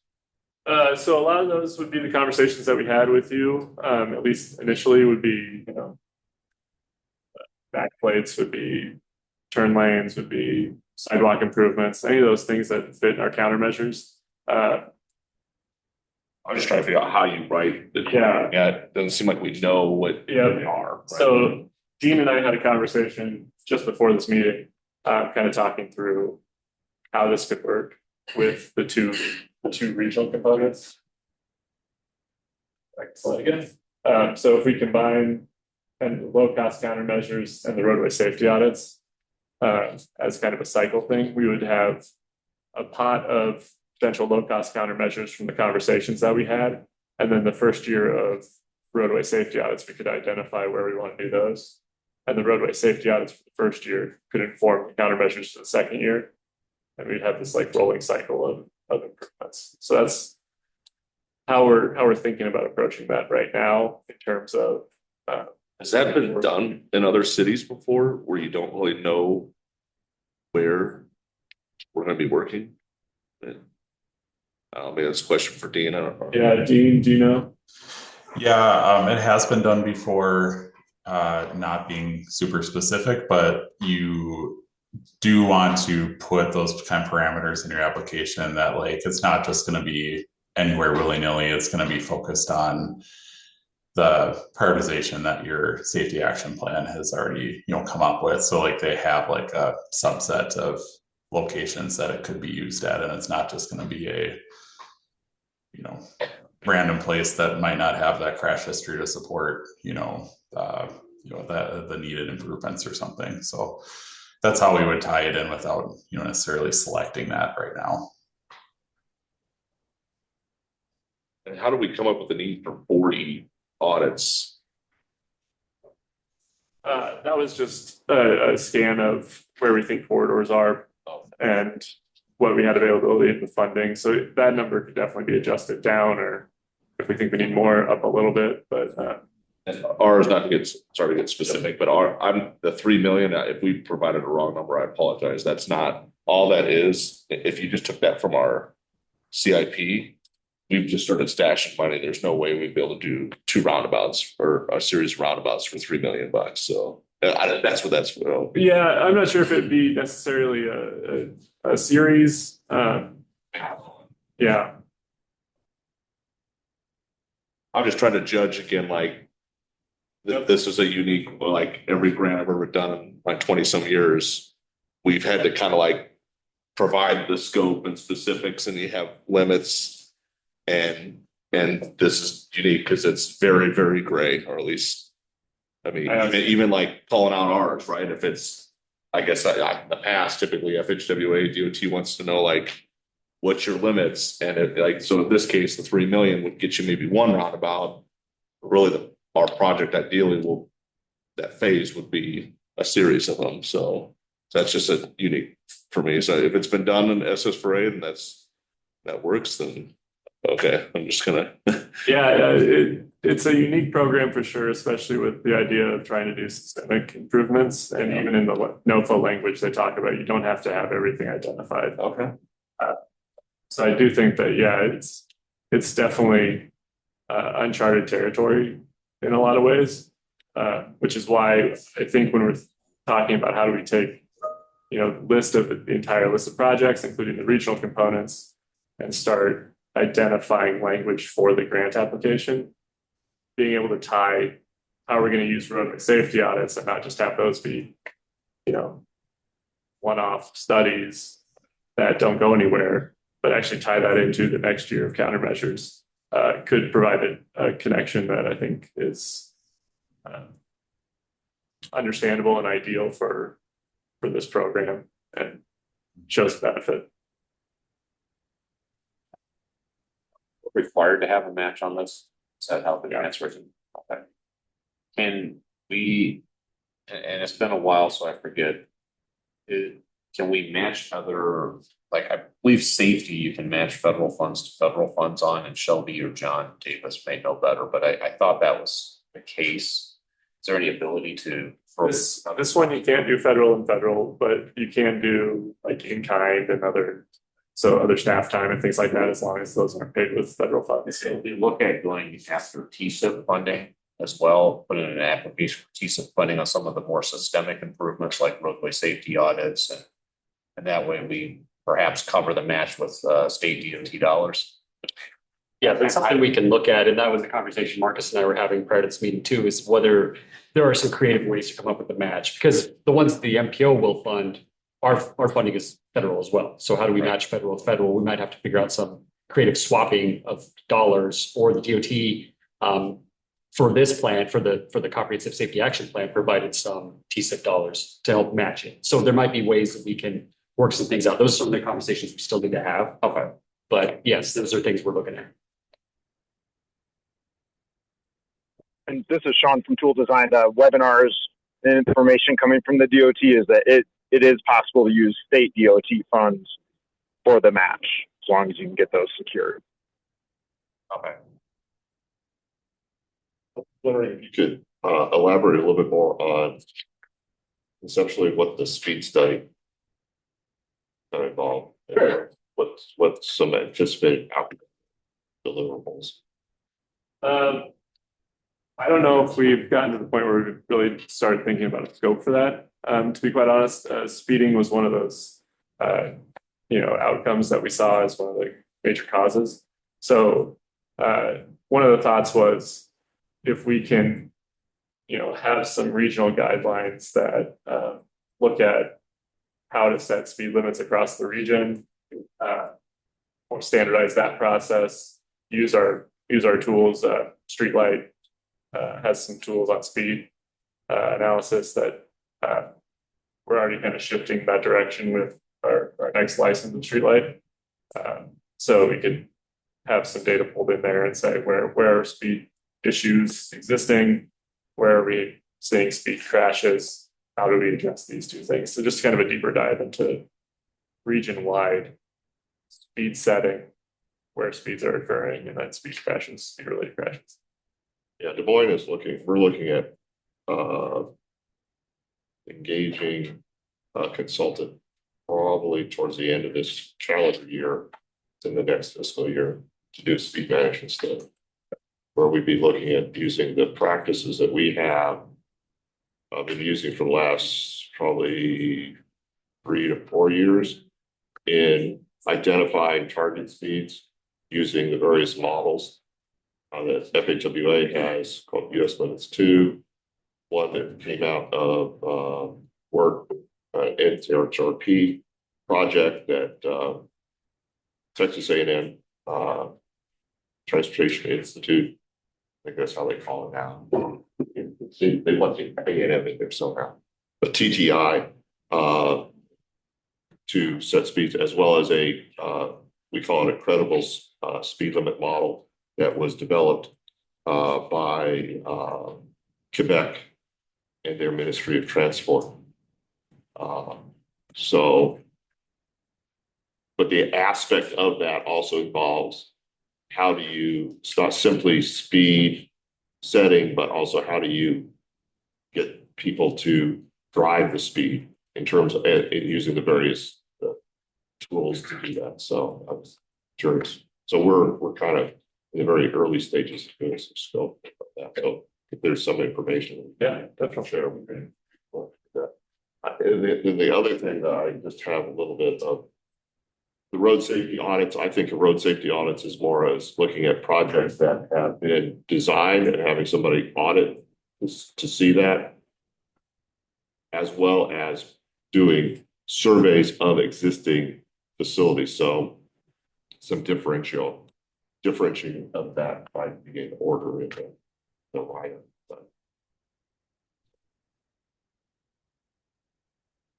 So a lot of those would be the conversations that we had with you, at least initially would be, backplates would be, turn lanes would be, sidewalk improvements, any of those things that fit in our countermeasures. I'm just trying to figure out how you write the. Yeah, it doesn't seem like we know what they are. Right? So Dean and I had a conversation just before this meeting, kind of talking through how this could work with the two regional components. Again, so if we combine and low cost countermeasures and the roadway safety audits, as kind of a cycle thing, we would have a pot of potential low cost countermeasures from the conversations that we had. And then the first year of roadway safety audits, we could identify where we want to do those. And the roadway safety audits for the first year could inform countermeasures for the second year. And we'd have this like rolling cycle of improvements. So that's how we're thinking about approaching that right now in terms of. Has that been done in other cities before where you don't really know where we're going to be working? Maybe that's a question for Dean. I don't know. Yeah, Dean, do you know? Yeah, it has been done before, not being super specific, but you do want to put those kind of parameters in your application that like it's not just going to be anywhere willy-nilly, it's going to be focused on the prioritization that your safety action plan has already, come up with. So like they have like a subset of locations that it could be used at, and it's not just going to be a, random place that might not have that crash history to support, the needed improvements or something. So that's how we would tie it in without, necessarily selecting that right now. And how do we come up with the need for 40 audits? That was just a scan of where we think corridors are and what we had availability in the funding. So that number could definitely be adjusted down, or if we think we need more, up a little bit. But ours, not to get sorry to get specific, but I'm the 3 million. If we provided a wrong number, I apologize. That's not all that is. If you just took that from our CIP, we've just started stashing money. There's no way we'd be able to do 2 roundabouts or a series of roundabouts for $3 million. So that's what that's for. Yeah, I'm not sure if it'd be necessarily a series. Yeah. I'm just trying to judge again, like this is a unique, like every grant I've ever done in my 20 some years, we've had to kind of like provide the scope and specifics, and you have limits, and this is unique because it's very, very gray, or at least, I mean, even like calling out ours, right? If it's, I guess in the past, typically FHWA DOT wants to know like, what's your limits? And it like, so in this case, the 3 million would get you maybe 1 roundabout. Really our project ideally that phase would be a series of them. So that's just a unique for me. So if it's been done in SS4A and that works, then okay, I'm just gonna. Yeah, it's a unique program for sure, especially with the idea of trying to do systemic improvements. And even in the NOFA language, they talk about you don't have to have everything identified. Okay. So I do think that, yeah, it's definitely uncharted territory in a lot of ways, which is why I think when we're talking about how do we take, the entire list of projects, including the regional components, and start identifying language for the grant application, being able to tie how are we going to use roadway safety audits and not just have those be, one-off studies that don't go anywhere, but actually tie that into the next year of countermeasures, could provide a connection that I think is understandable and ideal for this program and shows benefit. Required to have a match on this? Is that how the grant's written? Okay. Can we, and it's been a while, so I forget. Can we match other, like, I believe safety, you can match federal funds to federal funds on, and Shelby or John Davis may know better, but I thought that was the case. Is there any ability to? This one, you can't do federal, but you can do like in kind and other staff time and things like that, as long as those aren't paid with federal funds. If you look at going after TSIP funding as well, put in an application for TSIP funding on some of the more systemic improvements like roadway safety audits, and that way we perhaps cover the match with state DOT dollars. Yeah, that's something we can look at, and that was the conversation Marcus and I were having prior to this meeting too, is whether there are some creative ways to come up with a match, because the ones that the MPO will fund, our funding is federal as well. So how do we match federal with federal? We might have to figure out some creative swapping of dollars, or the DOT for this plan, for the comprehensive safety action plan, provided some TSIP dollars to help match it. So there might be ways that we can work some things out. Those are some of the conversations we still need to have. Okay. But yes, those are things we're looking at. And this is Sean from Tool Design. Webinars and information coming from the DOT is that it is possible to use state DOT funds for the match, as long as you can get those secured. Okay. Wondering if you could elaborate a little bit more on conceptually what the speed study involved. Sure. What's some anticipated outcome deliverables? I don't know if we've gotten to the point where we've really started thinking about a scope for that. To be quite honest, speeding was one of those, outcomes that we saw as one of the major causes. So one of the thoughts was, if we can, have some regional guidelines that look at how to set speed limits across the region, or standardize that process, use our tools. Streetlight has some tools on speed analysis that we're already kind of shifting that direction with our next license in Streetlight. So we could have some data pulled in there and say where are speed issues existing, where are we seeing speed crashes, how do we address these two things? So just kind of a deeper dive into region-wide speed setting, where speeds are occurring, and then speed crashes, speed-related crashes. Yeah, Des Moines is we're looking at engaging a consultant probably towards the end of this calendar year, in the next fiscal year, to do speed management study, where we'd be looking at using the practices that we have been using for the last probably 3 to 4 years in identifying target speeds using the various models that FHWA has, called US Limits 2, one that came out of work NCRP project that Texas A&M Transportation Institute, I think that's how they call it now. They want the A&M in there somehow. But TTI to set speeds, as well as we call it a credible speed limit model that was developed by Quebec and their Ministry of Transport. But the aspect of that also involves, how do you, it's not simply speed setting, but also how do you get people to drive the speed in terms of using the various tools to do that. So I was curious. So we're kind of in the very early stages of doing some scope of that. So if there's some information, Yeah, definitely. share with me. And the other thing that I just have a little bit of the road safety audits. I think of road safety audits as more as looking at projects that have been designed and having somebody audit to see that, as well as doing surveys of existing facilities. So some differentiating of that by being order in the right.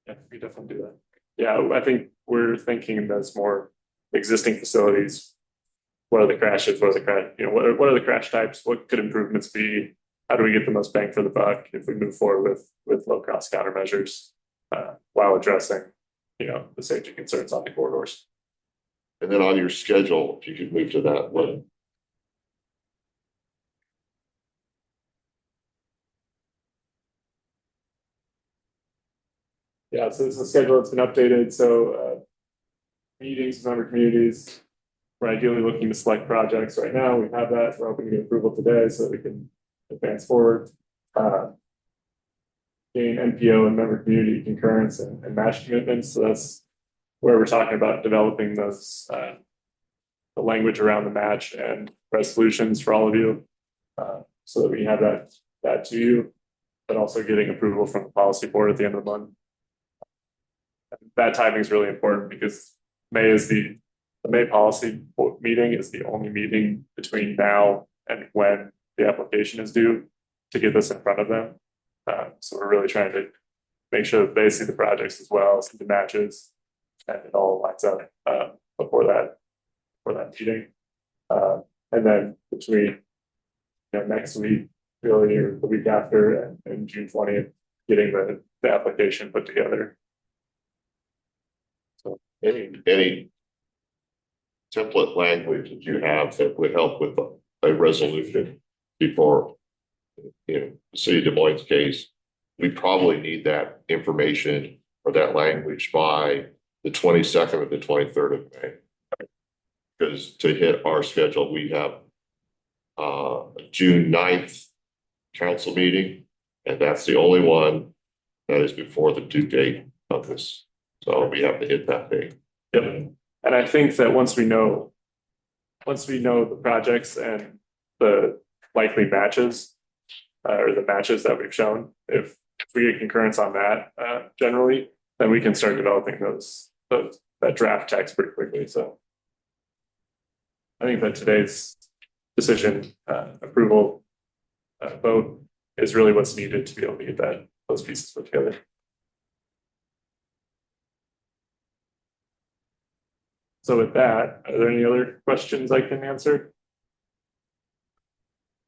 Yeah, we definitely do that. Yeah, I think we're thinking that's more existing facilities. What are the crashes? What are the crash? What are the crash types? What could improvements be? How do we get the most bang for the buck if we move forward with low cost countermeasures while addressing, the safety concerns on the corridors? And then on your schedule, if you could move to that one. Yeah, so this is a schedule that's been updated. So meetings with member communities. We're ideally looking to select projects right now. We have that. We're hoping to get approval today so that we can advance forward. Gain NPO and member community concurrence and match commitments. So that's where we're talking about developing those the language around the match and resolutions for all of you, so that we have that to you, but also getting approval from the policy board at the end of the month. That timing is really important because the May policy meeting is the only meeting between now and when the application is due to get this in front of them. So we're really trying to make sure that they see the projects as well, see the matches, and it all lines up before that meeting. And then between next week, really, or the week after, and June 20th, getting the application put together. So any template language that you have that would help with a resolution before, the city of Des Moines case, we probably need that information or that language by the 22nd or the 23rd of May. Because to hit our schedule, we have June 9th council meeting, and that's the only one that is before the due date of this. So we have to hit that date. Yep. And I think that once we know the projects and the likely matches, or the matches that we've shown, if we get concurrence on that, generally, then we can start developing that draft text pretty quickly. So I think that today's decision approval vote is really what's needed to be able to get those pieces put together. So with that, are there any other questions I can answer?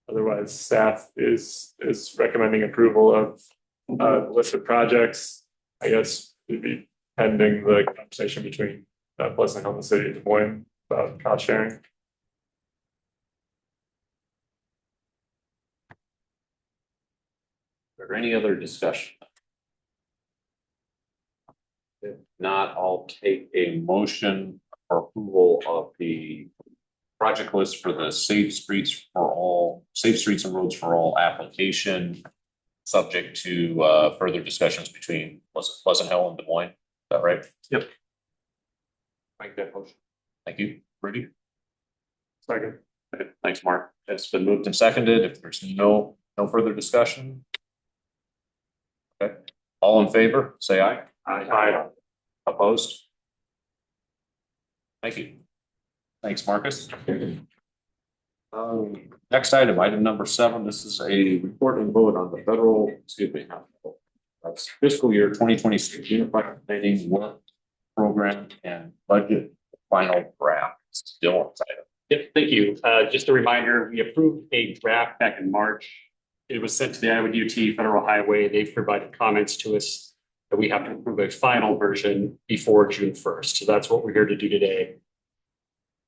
Otherwise, staff is recommending approval of the list of projects. I guess it'd be pending the conversation between Pleasant Hill and the city of Des Moines about cost sharing. Is there any other discussion? If not, I'll take a motion for approval of the project list for the Safe Streets and Roads for All application, subject to further discussions between Pleasant Hill and Des Moines. Is that right? Yep. Make that motion. Thank you. Rudy? Second. Okay, thanks, Mark. It's been moved and seconded. If there's no further discussion. Okay. All in favor, say aye. Aye. Opposed? Thank you. Thanks, Marcus. Next item number 7. This is a report and vote on the that's fiscal year 2026 Unified Planning Work Program and Budget Final Draft. Still on item. Yep, thank you. Just a reminder, we approved a draft back in March. It was sent to the Iowa DOT Federal Highway. They've provided comments to us that we have to approve a final version before June 1st. So that's what we're here to do today.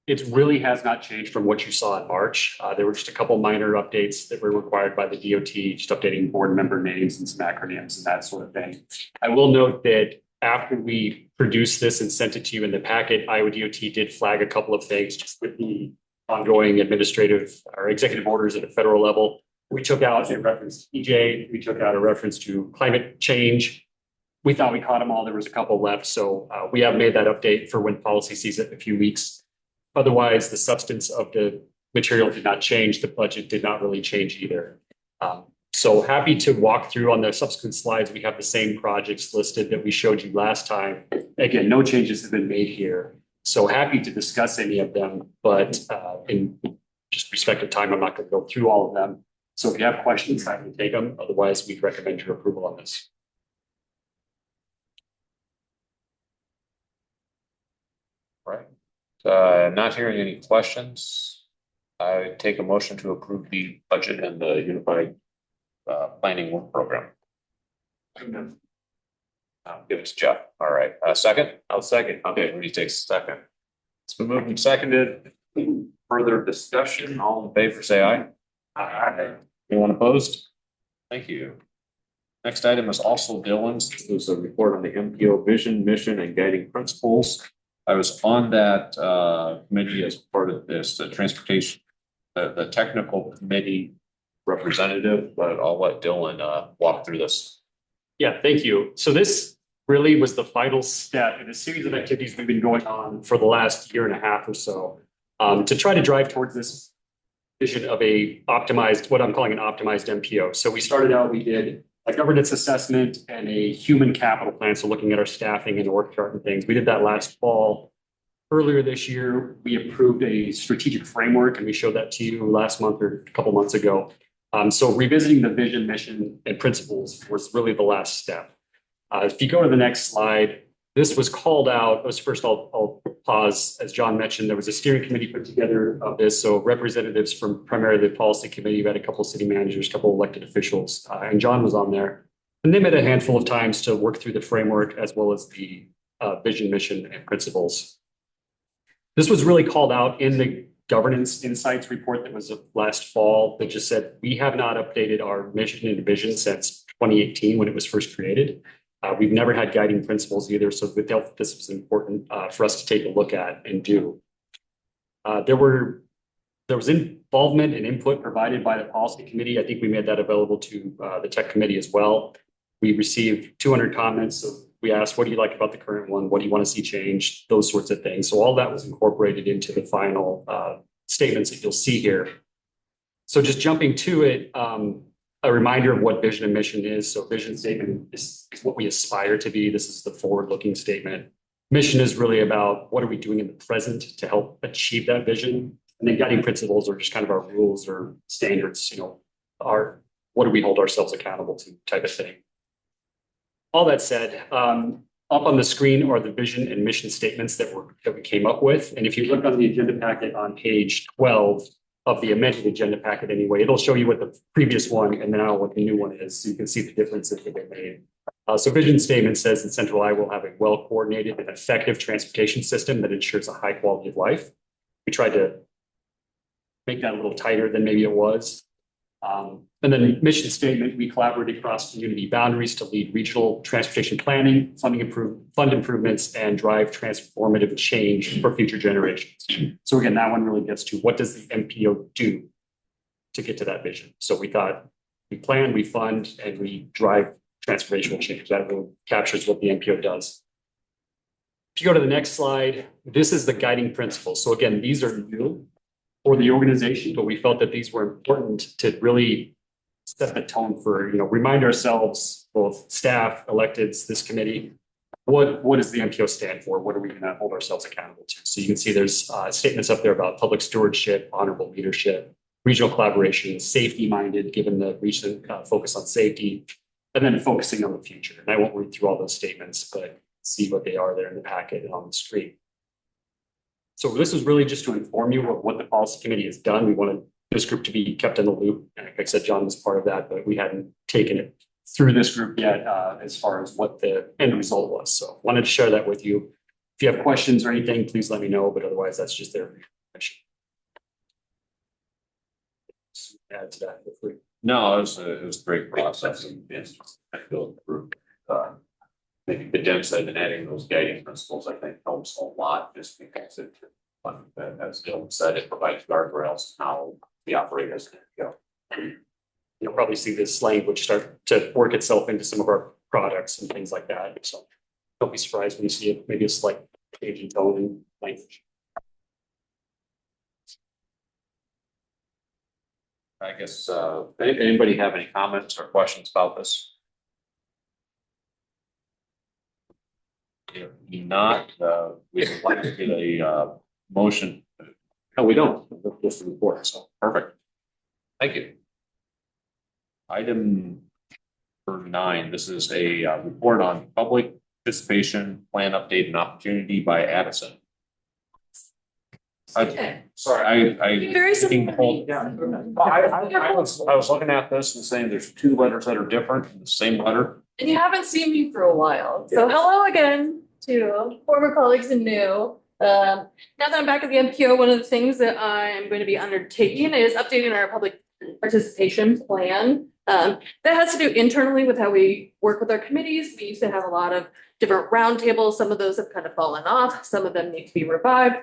It really has not changed from what you saw in March. There were just a couple minor updates that were required by the DOT, just updating board member names and some acronyms and that sort of thing. I will note that after we produced this and sent it to you in the packet, Iowa DOT did flag a couple of things just with the ongoing administrative or executive orders at a federal level. We took out a reference to EJ. We took out a reference to climate change. We thought we caught them all. There was a couple left. So we have made that update for when policy sees it in a few weeks. Otherwise, the substance of the material did not change. The budget did not really change either. So happy to walk through on the subsequent slides. We have the same projects listed that we showed you last time. Again, no changes have been made here. So happy to discuss any of them, but in just respect of time, I'm not going to go through all of them. So if you have questions, I can take them. Otherwise, we'd recommend your approval on this. Right. Not hearing any questions. I take a motion to approve the budget and the unified planning work program. Give it to Jeff. All right. Second? I'll second. Okay, Rudy takes a second. It's been moved and seconded. Further discussion, all in favor, say aye. Aye. Anyone opposed? Thank you. Next item is also Dylan's. This was a report on the MPO vision, mission, and guiding principles. I was on that committee as part of this, the transportation, the technical committee representative, but I'll let Dylan walk through this. Yeah, thank you. So this really was the final step in a series of activities we've been going on for the last year and a half or so to try to drive towards this vision of a optimized, what I'm calling an optimized MPO. So we started out, we did a governance assessment and a human capital plan. So looking at our staffing and org chart and things, we did that last fall. Earlier this year, we approved a strategic framework and we showed that to you last month or a couple months ago. So revisiting the vision, mission, and principles was really the last step. If you go to the next slide, this was called out. First, I'll pause. As John mentioned, there was a steering committee put together of this. So representatives from primarily the policy committee, we had a couple of city managers, a couple of elected officials, and John was on there. And they met a handful of times to work through the framework as well as the vision, mission, and principles. This was really called out in the governance insights report that was last fall that just said, we have not updated our mission and vision since 2018 when it was first created. We've never had guiding principles either. So we felt this was important for us to take a look at and do. There was involvement and input provided by the policy committee. I think we made that available to the tech committee as well. We received 200 comments. So we asked, what do you like about the current one? What do you want to see changed? Those sorts of things. So all that was incorporated into the final statements that you'll see here. So just jumping to it, a reminder of what vision and mission is. So vision statement is what we aspire to be. This is the forward-looking statement. Mission is really about what are we doing in the present to help achieve that vision. And then guiding principles are just kind of our rules or standards, what do we hold ourselves accountable to type of thing. All that said, up on the screen are the vision and mission statements that we came up with. And if you look on the agenda packet on page 12 of the amended agenda packet anyway, it'll show you what the previous one and now what the new one is. So you can see the differences that they made. So vision statement says that Central Iowa will have a well-coordinated and effective transportation system that ensures a high quality of life. We tried to make that a little tighter than maybe it was. And then mission statement, we collaborate across community boundaries to lead regional transportation planning, fund improvements, and drive transformative change for future generations. So again, that one really gets to what does the MPO do to get to that vision? So we thought we plan, we fund, and we drive transformational change. That really captures what the MPO does. If you go to the next slide, this is the guiding principles. So again, these are new for the organization, but we felt that these were important to really set the tone for, remind ourselves, both staff, electeds, this committee, what does the MPO stand for? What are we going to hold ourselves accountable to? So you can see there's statements up there about public stewardship, honorable leadership, regional collaboration, safety minded, given the recent focus on safety, and then focusing on the future. And I won't read through all those statements, but see what they are there in the packet and on the screen. So this is really just to inform you of what the policy committee has done. We wanted this group to be kept in the loop. And like I said, John was part of that, but we hadn't taken it through this group yet as far as what the end result was. So wanted to share that with you. If you have questions or anything, please let me know, but otherwise that's just their information. Add to that hopefully. No, it was a great process, and yes, I feel improved. Maybe condensed that and adding those guiding principles, I think helps a lot, just because it, as Dylan said, it provides guardrails how the operate as an MPO. You'll probably see this language start to work itself into some of our products and things like that. So don't be surprised when you see it, maybe a slight change in tone and language. I guess, anybody have any comments or questions about this? If not, we would like to get a, motion. No, we don't, just a report, so, perfect. Thank you. Item number 9, this is a report on public participation plan update and opportunity by Addison. Sorry, I. Very simple. Yeah. I was looking at this and saying there's 2 letters that are different in the same letter. And you haven't seen me for a while. So hello again to former colleagues and new. Now that I'm back at the MPO, one of the things that I'm going to be undertaking is updating our public participation plan. That has to do internally with how we work with our committees. We used to have a lot of different roundtables. Some of those have kind of fallen off. Some of them need to be revived.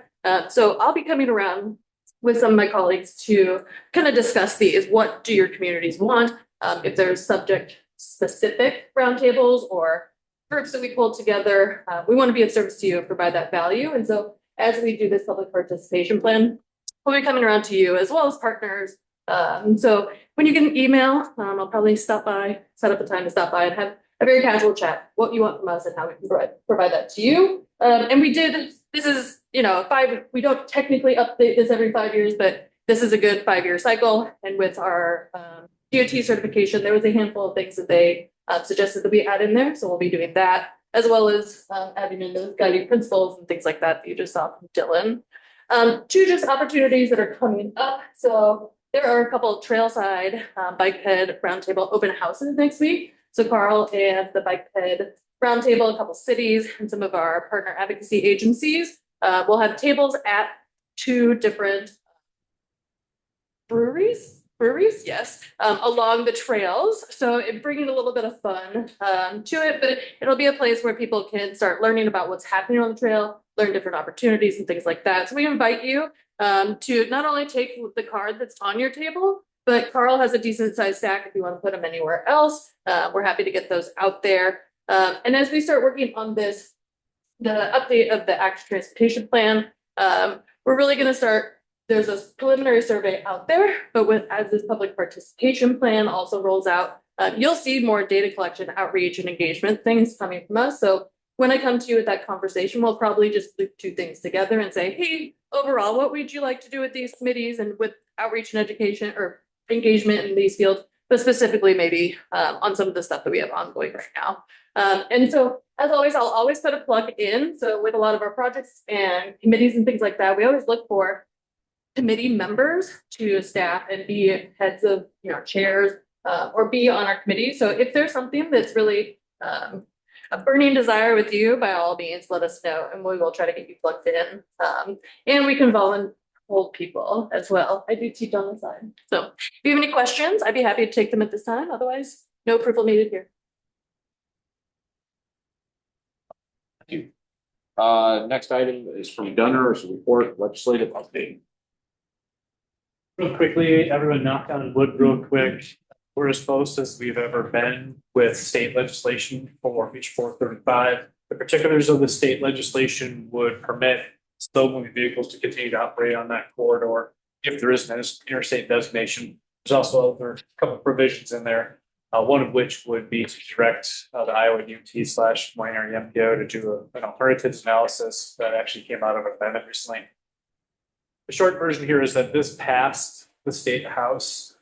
So I'll be coming around with some of my colleagues to kind of discuss these. What do your communities want? If there's subject specific roundtables or groups that we pull together, we want to be of service to you and provide that value. And so as we do this public participation plan, we'll be coming around to you as well as partners. So when you get an email, I'll probably stop by, set up a time to stop by and have a very casual chat, what you want from us and how we can provide that to you. And we did, this is, we don't technically update this every 5 years, but this is a good 5-year cycle. And with our DOT certification, there was a handful of things that they suggested that we add in there. So we'll be doing that, as well as adding in those guiding principles and things like that you just saw from Dylan. 2 just opportunities that are coming up. So there are a couple of trailside biped roundtable open houses next week. So Carl and the biped roundtable, a couple cities and some of our partner advocacy agencies will have tables at 2 different breweries, yes, along the trails. So it bringing a little bit of fun to it, but it'll be a place where people can start learning about what's happening on the trail, learn different opportunities and things like that. So we invite you to not only take the card that's on your table, but Carl has a decent sized stack if you want to put them anywhere else. We're happy to get those out there. And as we start working on this, the update of the active transportation plan, we're really going to start. There's a preliminary survey out there, but as this public participation plan also rolls out, you'll see more data collection, outreach, and engagement things coming from us. So when I come to you with that conversation, we'll probably just loop 2 things together and say, hey, overall, what would you like to do with these committees and with outreach and education or engagement in these fields, but specifically maybe on some of the stuff that we have ongoing right now. And so as always, I'll always put a plug in. So with a lot of our projects and committees and things like that, we always look for committee members to staff and be heads of, chairs or be on our committee. So if there's something that's really a burning desire with you, by all means, let us know and we will try to get you plugged in. And we can volunteer people as well. I do teach on the side. So if you have any questions, I'd be happy to take them at this time. Otherwise, no approval needed here. Thank you. Next item is from Gunner, is a report legislative update. Real quickly, everyone knock on wood real quick. We're as close as we've ever been with state legislation for Beach 435. The particulars of the state legislation would permit slow-moving vehicles to continue to operate on that corridor if there is an interstate designation. There's also a couple of provisions in there, one of which would be to direct the Iowa UT/Moines area MPO to do an alternatives analysis that actually came out of an amendment recently. The short version here is that this passed the state house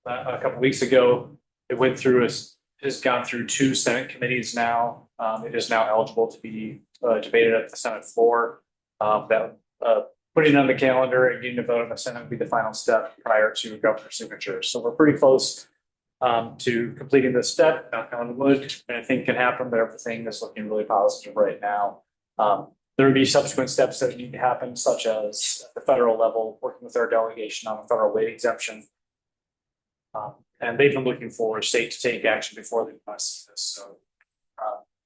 a couple weeks ago. It went through, has gone through 2 Senate committees now. It is now eligible to be debated at the Senate floor. Putting it on the calendar and getting a vote on the Senate would be the final step prior to governor's signature. So we're pretty close to completing this step, knock on wood. Anything can happen, but everything is looking really positive right now. There would be subsequent steps that need to happen, such as at the federal level, working with our delegation on the federal weight exemption. And they've been looking for a state to take action before they must. So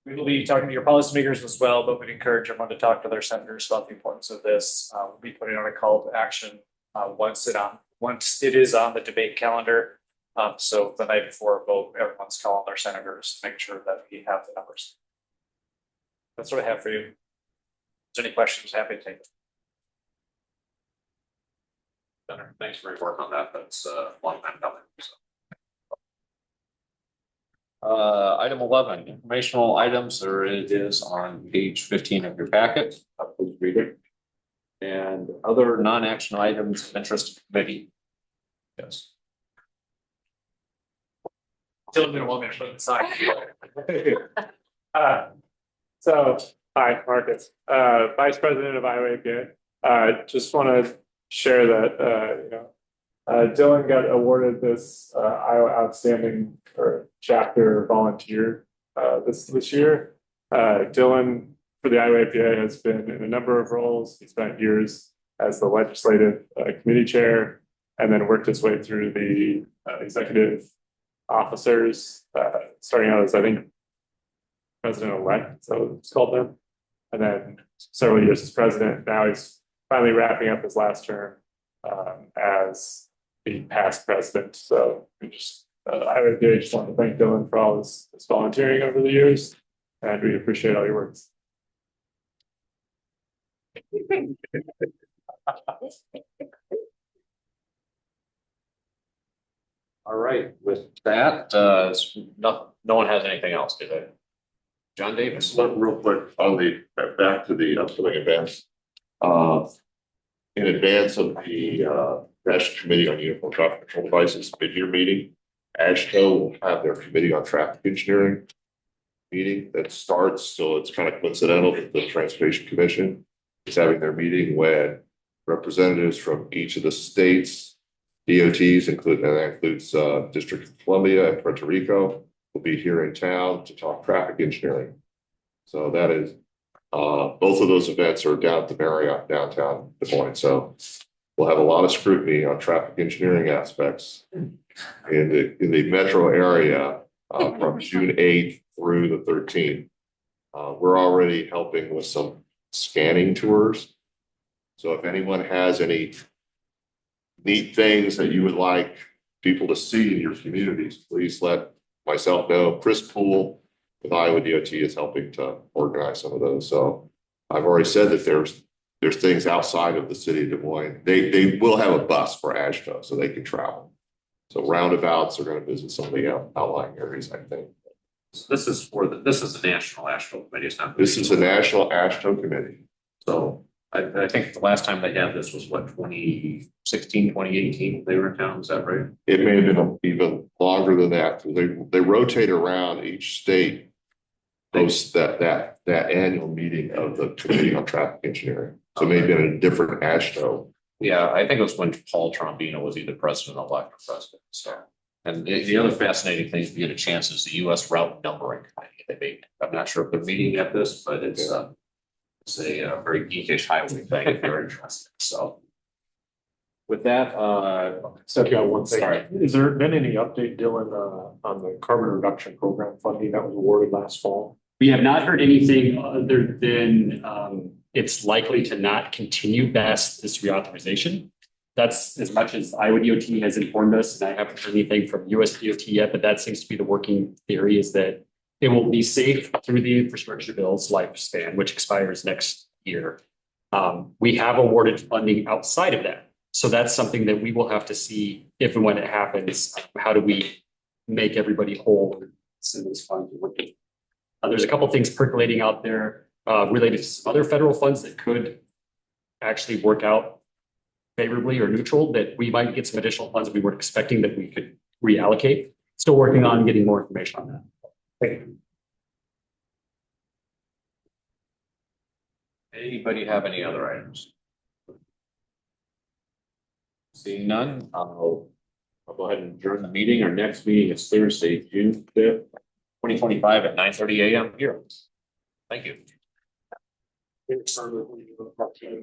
we will be talking to your policymakers as well, but we'd encourage everyone to talk to their senators about the importance of this. We'll be putting on a call to action once it is on the debate calendar. So the night before a vote, everyone's calling their senators to make sure that we have the numbers. That's what I have for you. If there's any questions, happy to take them. Center. Thanks for your work on that. That's a long time coming. So. Item 11, informational items. There it is on page 15 of your packet. Please read it. And other non-action items of interest to committee. Yes. Still been a woman from the side. So, hi, Marcus, Vice President of Iowa APA. Just want to share that, Dylan got awarded this Iowa Outstanding or Chapter Volunteer this year. Dylan for the Iowa APA has been in a number of roles. He spent years as the legislative committee chair and then worked his way through the executive officers, starting out as, I think, president-elect, so it's called then. And then several years as president. Now he's finally wrapping up his last term as the past president. So we just, I would just want to thank Dylan for all his volunteering over the years, and we appreciate all your work. All right, with that, no one has anything else, do they? John Davis. Real quick on the back to the upcoming events. In advance of the National Committee on Uniform Traffic Control Devices mid-year meeting, AASHTO will have their Committee on Traffic Engineering meeting that starts. So it's kind of coincidental that the Transportation Commission is having their meeting when representatives from each of the states, DOTs, and that includes District of Columbia and Puerto Rico, will be here in town to talk traffic engineering. So that is, both of those events are down at the Marriott downtown Des Moines. So we'll have a lot of scrutiny on traffic engineering aspects in the metro area from June 8th through the 13th. We're already helping with some scanning tours. So if anyone has any neat things that you would like people to see in your communities, please let myself know. Chris Poole with Iowa DOT is helping to organize some of those. So I've already said that there's things outside of the city of Des Moines. They will have a bus for AASHTO so they can travel. So roundabouts are going to visit some of the outlying areas, I think. So this is the National AASHTO Committee. It's not. This is the National AASHTO Committee. So I think the last time they had this was what, 2016, 2018, they were in town, is that right? It may have been even longer than that. They rotate around each state, host that annual meeting of the Committee on Traffic Engineering. So maybe in a different AASHTO. Yeah, I think it was when Paul Trombino was either president-elect or president. So, and the other fascinating thing to get a chance is the U.S. Route Numbering Committee. I'm not sure if they're meeting at this, but it's a very geekish highway thing if you're interested. So with that, One thing. Sorry. Has there been any update, Dylan, on the carbon reduction program funding that was awarded last fall? We have not heard anything other than it's likely to not continue past this reauthorization. That's as much as Iowa DOT has informed us, and I haven't heard anything from US DOT yet, but that seems to be the working theory, is that it will be safe through the infrastructure bill's lifespan, which expires next year. We have awarded funding outside of that. So that's something that we will have to see if and when it happens. How do we make everybody whole in those funds? There's a couple things percolating out there related to some other federal funds that could actually work out favorably or neutral, that we might get some additional funds we weren't expecting that we could reallocate. Still working on getting more information on that. Thank you. anybody have any other items? Seeing none, I'll go ahead and adjourn the meeting. Our next meeting is Thursday, June 5th, 2025 at 9:30 a.m. here. Thank you.